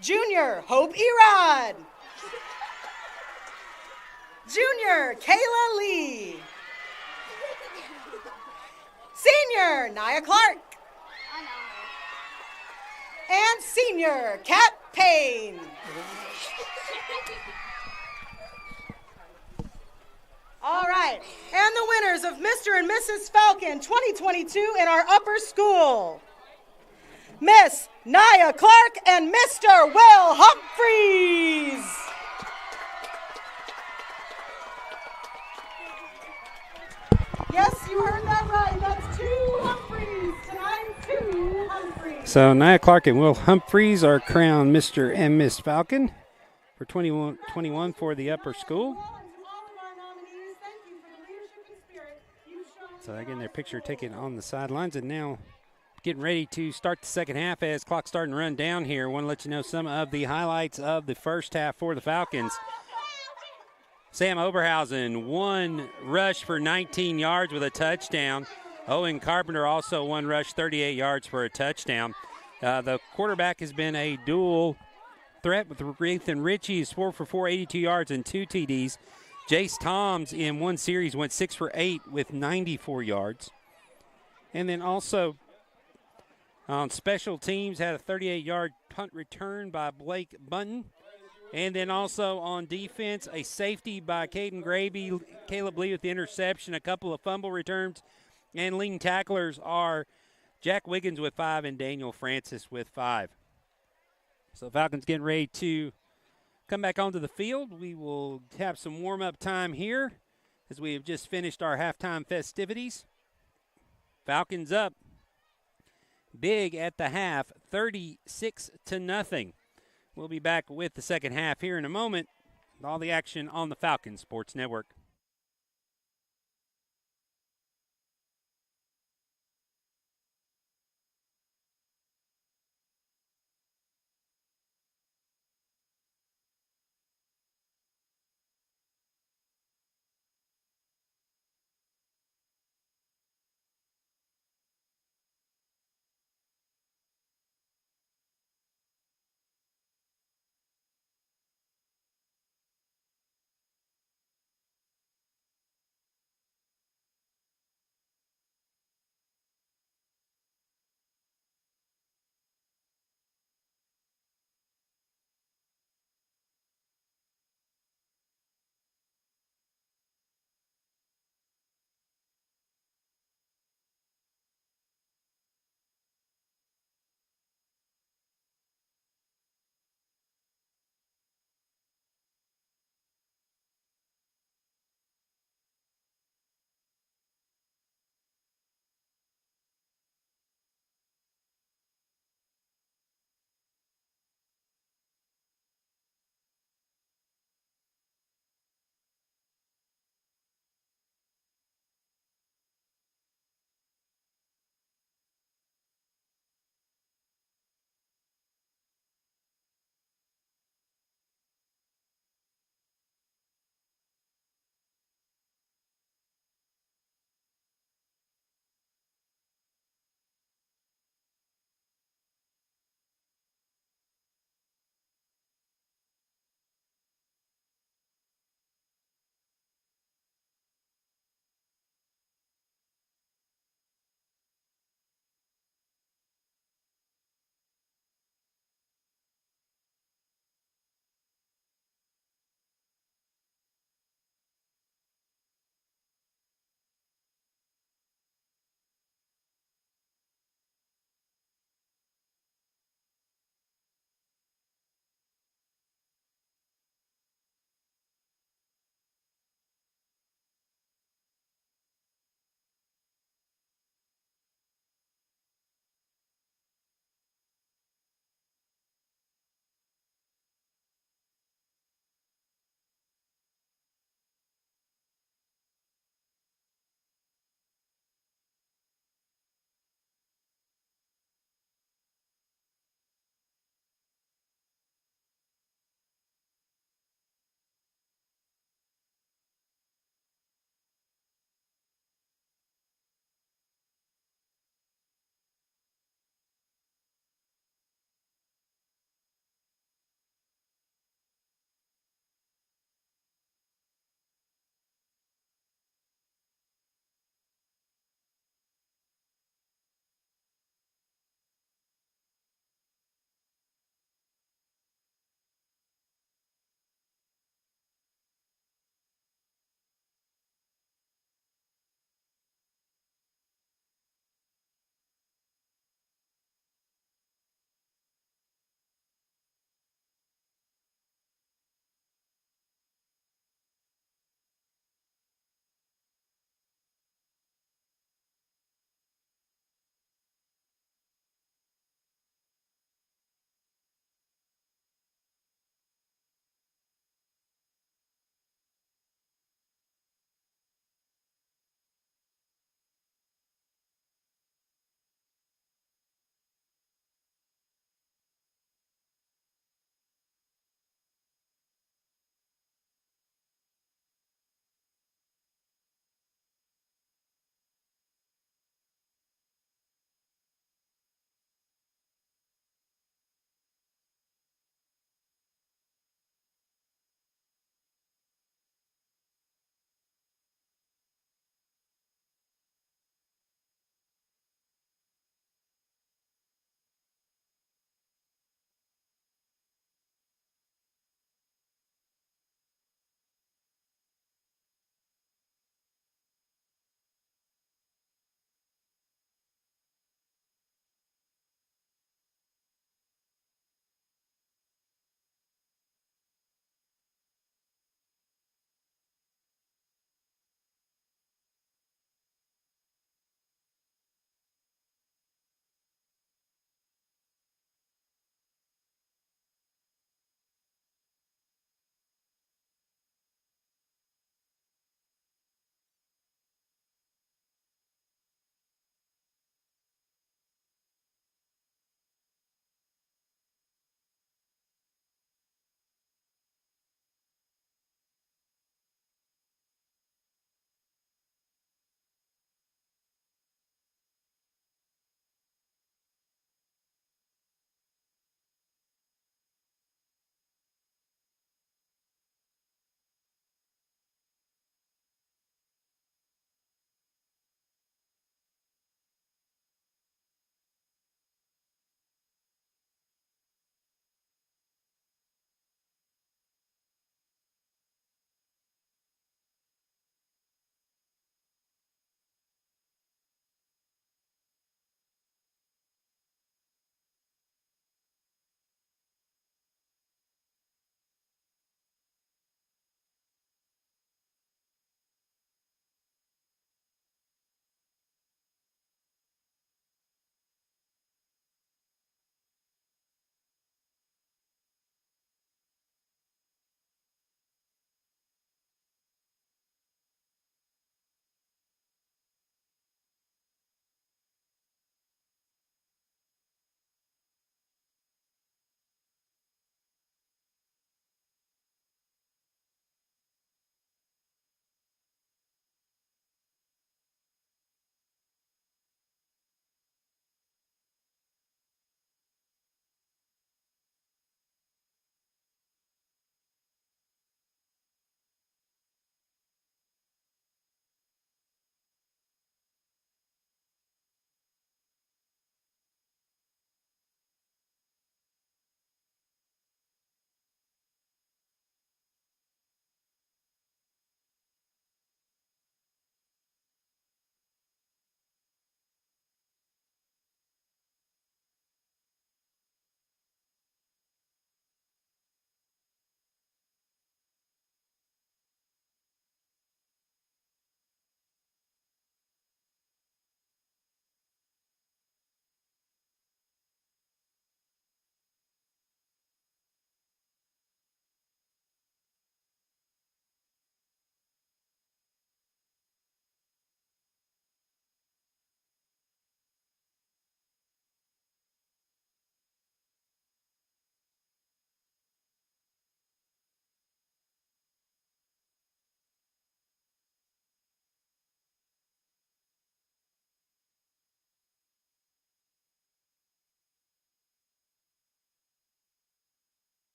Junior Hope Erod. Junior Kayla Lee. Senior Nia Clark. And Senior Kat Payne. All right, and the winners of Mr. and Mrs. Falcon 2022 in our upper school. Miss Nia Clark and Mr. Will Humphreys. Yes, you heard that right. That's 2 Humphreys tonight, 2 Humphreys. So Nia Clark and Will Humphreys are crowned Mr. and Miss Falcon for 2021 for the upper school. So they're getting their picture taken on the sidelines, and now getting ready to start the second half as clock's starting to run down here. Want to let you know some of the highlights of the first half for the Falcons. Sam Oberhausen, 1 rush for 19 yards with a touchdown. Owen Carpenter also 1 rush, 38 yards for a touchdown. The quarterback has been a dual threat with Ethan Ritchie, who's 4 for 4, 82 yards and 2 TDs. Jace Toms in one series went 6 for 8 with 94 yards. And then also on special teams had a 38-yard punt return by Blake Bunton. And then also on defense, a safety by Caden Graby, Caleb Lee with the interception, a couple of fumble returns. And leading tacklers are Jack Wiggins with 5 and Daniel Francis with 5. So the Falcons getting ready to come back onto the field. We will have some warm-up time here as we have just finished our halftime festivities. Falcons up big at the half, 36-0. We'll be back with the second half here in a moment. All the action on the Falcons Sports Network.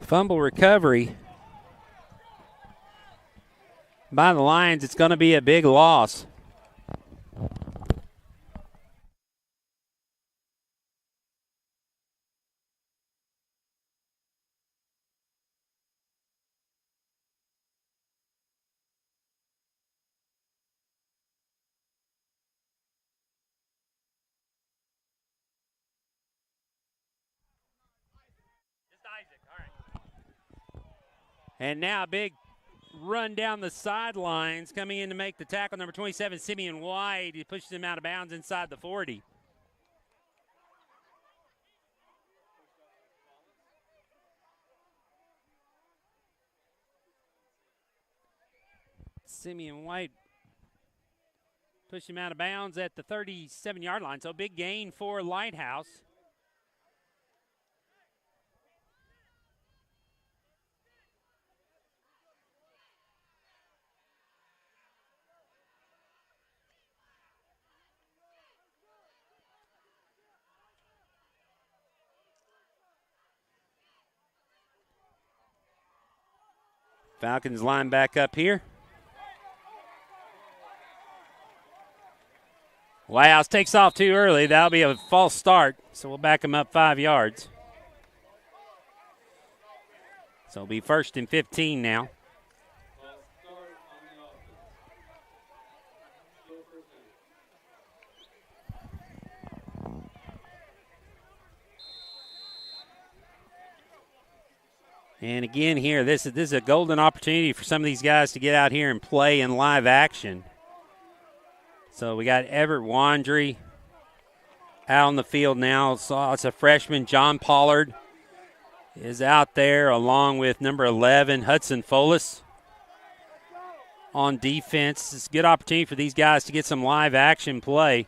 Fumble recovery by the Lions. It's going to be a big loss. And now a big run down the sidelines, coming in to make the tackle, number 27, Simeon White. He pushes him out of bounds inside the 40. Simeon White pushed him out of bounds at the 37-yard line, so big gain for Lighthouse. Falcons line back up here. Lighthouse takes off too early. That'll be a false start, so we'll back him up 5 yards. So it'll be 1st and 15 now. And again here, this is a golden opportunity for some of these guys to get out here and play in live action. So we got Everett Wandry out on the field now. So it's a freshman. John Pollard is out there along with number 11, Hudson Folis, on defense. It's a good opportunity for these guys to get some live action play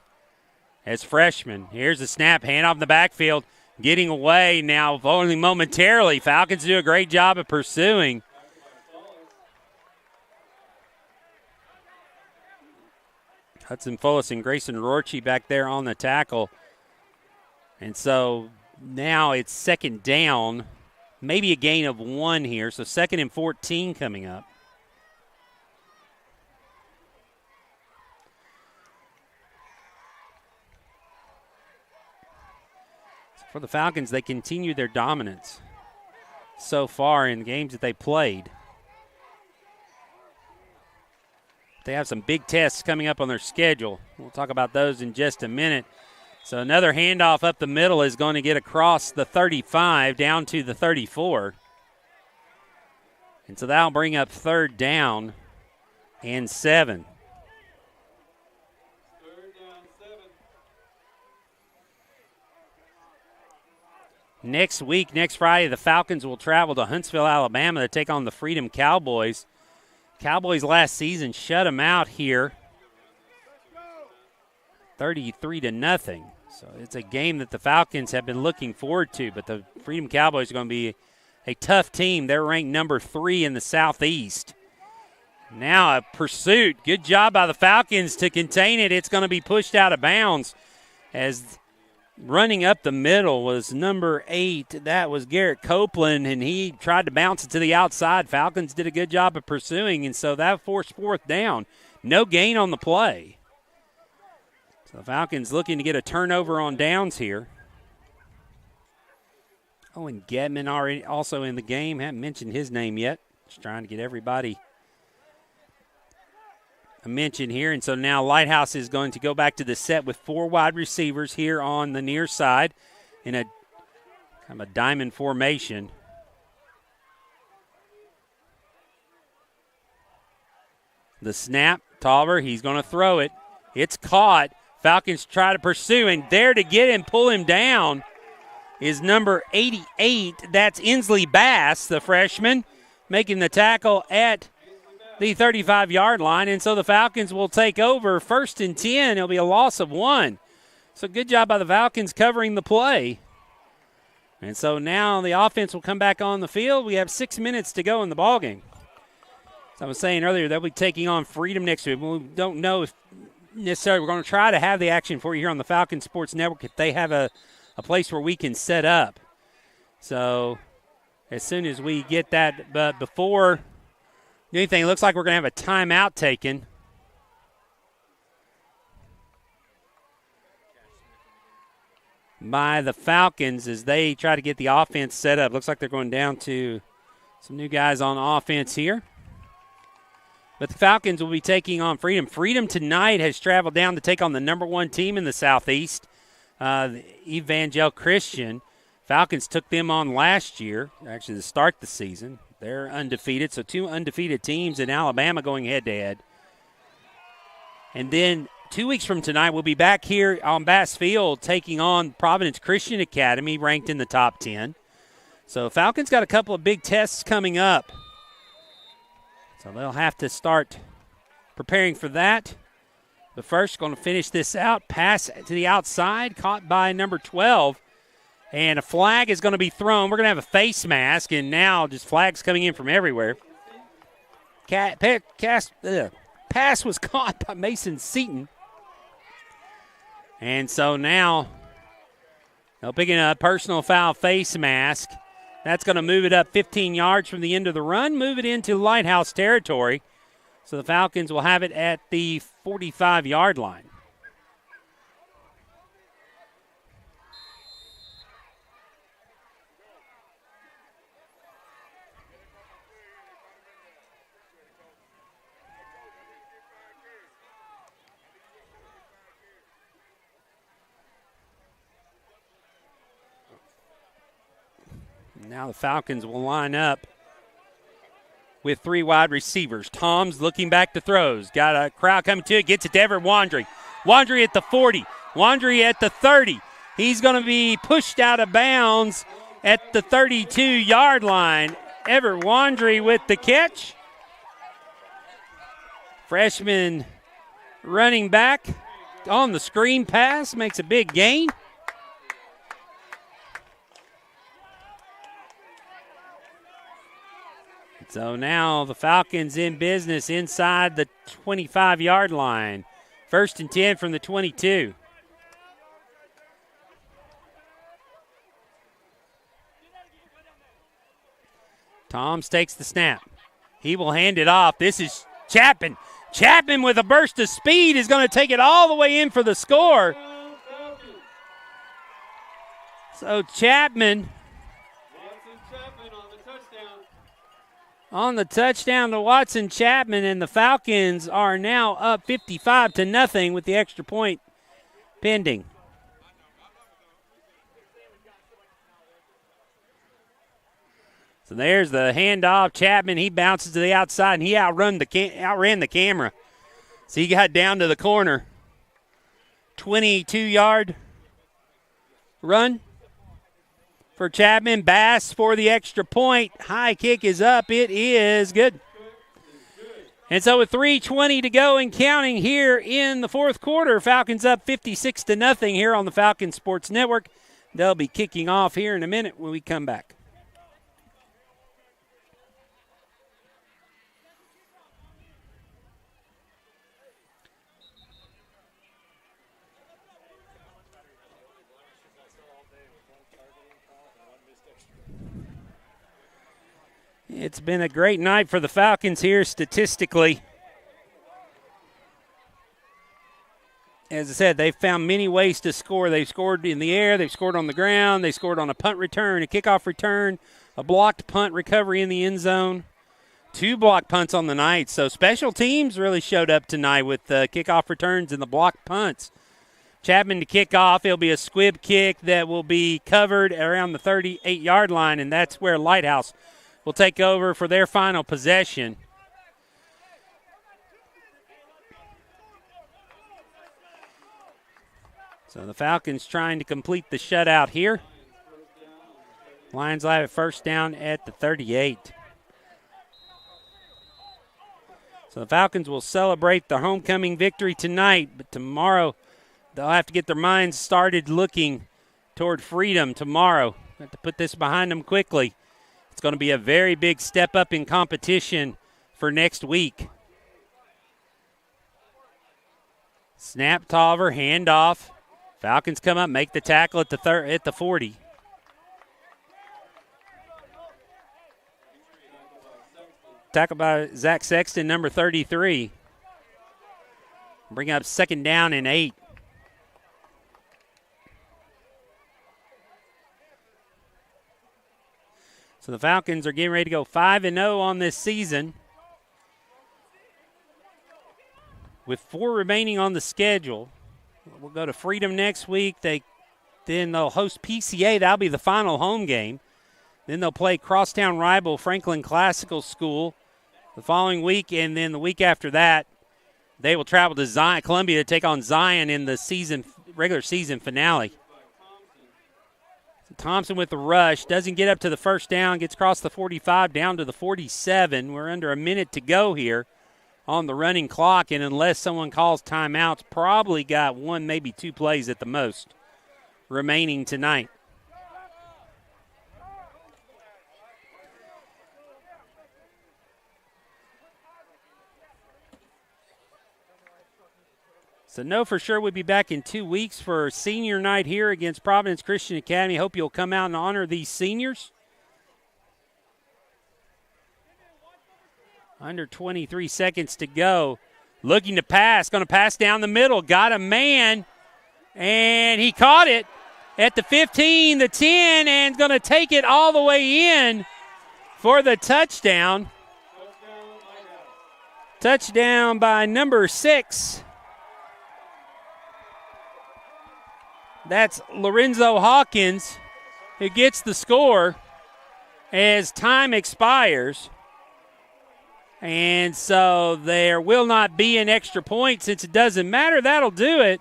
as freshmen. Here's the snap, handoff in the backfield. Getting away now only momentarily. Falcons do a great job of pursuing. Hudson Folis and Grayson Rorchi back there on the tackle. And so now it's 2nd down, maybe a gain of 1 here. So 2nd and 14 coming up. For the Falcons, they continue their dominance so far in the games that they played. They have some big tests coming up on their schedule. We'll talk about those in just a minute. So another handoff up the middle is going to get across the 35 down to the 34. And so that'll bring up 3rd down and 7. Next week, next Friday, the Falcons will travel to Huntsville, Alabama to take on the Freedom Cowboys. Cowboys last season shut them out here 33-0. So it's a game that the Falcons have been looking forward to, but the Freedom Cowboys are going to be a tough team. They're ranked number 3 in the Southeast. Now a pursuit. Good job by the Falcons to contain it. It's going to be pushed out of bounds as running up the middle was number 8. That was Garrett Copeland, and he tried to bounce it to the outside. Falcons did a good job of pursuing, and so that forced 4th down. No gain on the play. So the Falcons looking to get a turnover on downs here. Oh, and Getman already also in the game. Haven't mentioned his name yet. Just trying to get everybody a mention here. And so now Lighthouse is going to go back to the set with 4 wide receivers here on the near side in a kind of a diamond formation. The snap, Tauber, he's going to throw it. It's caught. Falcons try to pursue, and there to get him, pull him down, is number 88. That's Inslee Bass, the freshman, making the tackle at the 35-yard line. And so the Falcons will take over 1st and 10. It'll be a loss of 1. So good job by the Falcons covering the play. And so now the offense will come back on the field. We have 6 minutes to go in the ballgame. As I was saying earlier, they'll be taking on Freedom next week. We don't know if necessarily we're going to try to have the action for you here on the Falcon Sports Network if they have a place where we can set up. So as soon as we get that. But before anything, it looks like we're going to have a timeout taken. By the Falcons as they try to get the offense set up. Looks like they're going down to some new guys on offense here. But the Falcons will be taking on Freedom. Freedom tonight has traveled down to take on the number 1 team in the Southeast, the Evangel Christian. Falcons took them on last year, actually to start the season. They're undefeated, so 2 undefeated teams in Alabama going head-to-head. And then 2 weeks from tonight, we'll be back here on Bass Field taking on Providence Christian Academy, ranked in the top 10. So Falcons got a couple of big tests coming up. So they'll have to start preparing for that. But first, going to finish this out. Pass to the outside, caught by number 12. And a flag is going to be thrown. We're going to have a face mask, and now just flags coming in from everywhere. Pass was caught by Mason Seaton. And so now they'll pick a personal foul face mask. That's going to move it up 15 yards from the end of the run, move it into Lighthouse territory. So the Falcons will have it at the 45-yard line. Now the Falcons will line up with 3 wide receivers. Tom's looking back to throws. Got a crowd coming to it. Gets it to Everett Wandry. Wandry at the 40. Wandry at the 30. He's going to be pushed out of bounds at the 32-yard line. Everett Wandry with the catch. Freshman running back on the screen pass. Makes a big gain. So now the Falcons in business inside the 25-yard line. 1st and 10 from the 22. Toms takes the snap. He will hand it off. This is Chapman. Chapman with a burst of speed is going to take it all the way in for the score. So Chapman on the touchdown to Watson Chapman, and the Falcons are now up 55-0 with the extra point pending. So there's the handoff. Chapman, he bounces to the outside, and he outran the camera. So he got down to the corner. 22-yard run for Chapman. Bass for the extra point. High kick is up. It is good. And so with 3:20 to go and counting here in the fourth quarter, Falcons up 56-0 here on the Falcon Sports Network. They'll be kicking off here in a minute when we come back. It's been a great night for the Falcons here statistically. As I said, they've found many ways to score. They've scored in the air, they've scored on the ground, they scored on a punt return, a kickoff return, a blocked punt recovery in the end zone, 2 blocked punts on the night. So special teams really showed up tonight with the kickoff returns and the blocked punts. Chapman to kick off. It'll be a squib kick that will be covered around the 38-yard line, and that's where Lighthouse will take over for their final possession. So the Falcons trying to complete the shutout here. Lions have it first down at the 38. So the Falcons will celebrate the homecoming victory tonight, but tomorrow they'll have to get their minds started looking toward Freedom tomorrow. Have to put this behind them quickly. It's going to be a very big step up in competition for next week. Snap, Tolliver, handoff. Falcons come up, make the tackle at the 40. Tackled by Zach Sexton, number 33. Bring up 2nd down and 8. So the Falcons are getting ready to go 5-0 on this season. With 4 remaining on the schedule. We'll go to Freedom next week. Then they'll host PCA. That'll be the final home game. Then they'll play crosstown rival Franklin Classical School the following week, and then the week after that, they will travel to Zion, Columbia to take on Zion in the regular season finale. Thompson with the rush, doesn't get up to the 1st down, gets across the 45 down to the 47. We're under a minute to go here on the running clock, and unless someone calls timeouts, probably got 1, maybe 2 plays at the most remaining tonight. So know for sure we'll be back in 2 weeks for senior night here against Providence Christian Academy. Hope you'll come out and honor these seniors. Under 23 seconds to go. Looking to pass, going to pass down the middle. Got a man, and he caught it at the 15, the 10, and going to take it all the way in for the touchdown. Touchdown by number 6. That's Lorenzo Hawkins who gets the score as time expires. And so there will not be an extra point since it doesn't matter. That'll do it.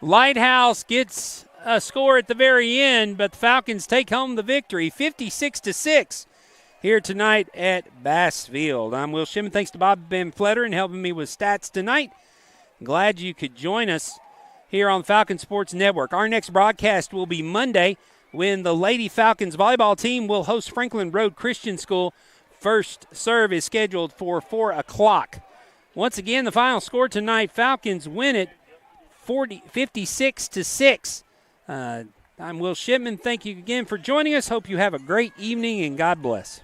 Lighthouse gets a score at the very end, but the Falcons take home the victory, 56-6 here tonight at Bass Field. I'm Will Shimon. Thanks to Bob Ben Fletter helping me with stats tonight. Glad you could join us here on Falcon Sports Network. Our next broadcast will be Monday when the Lady Falcons volleyball team will host Franklin Road Christian School. First serve is scheduled for 4 o'clock. Once again, the final score tonight, Falcons win it 56-6. I'm Will Shipman. Thank you again for joining us. Hope you have a great evening, and God bless.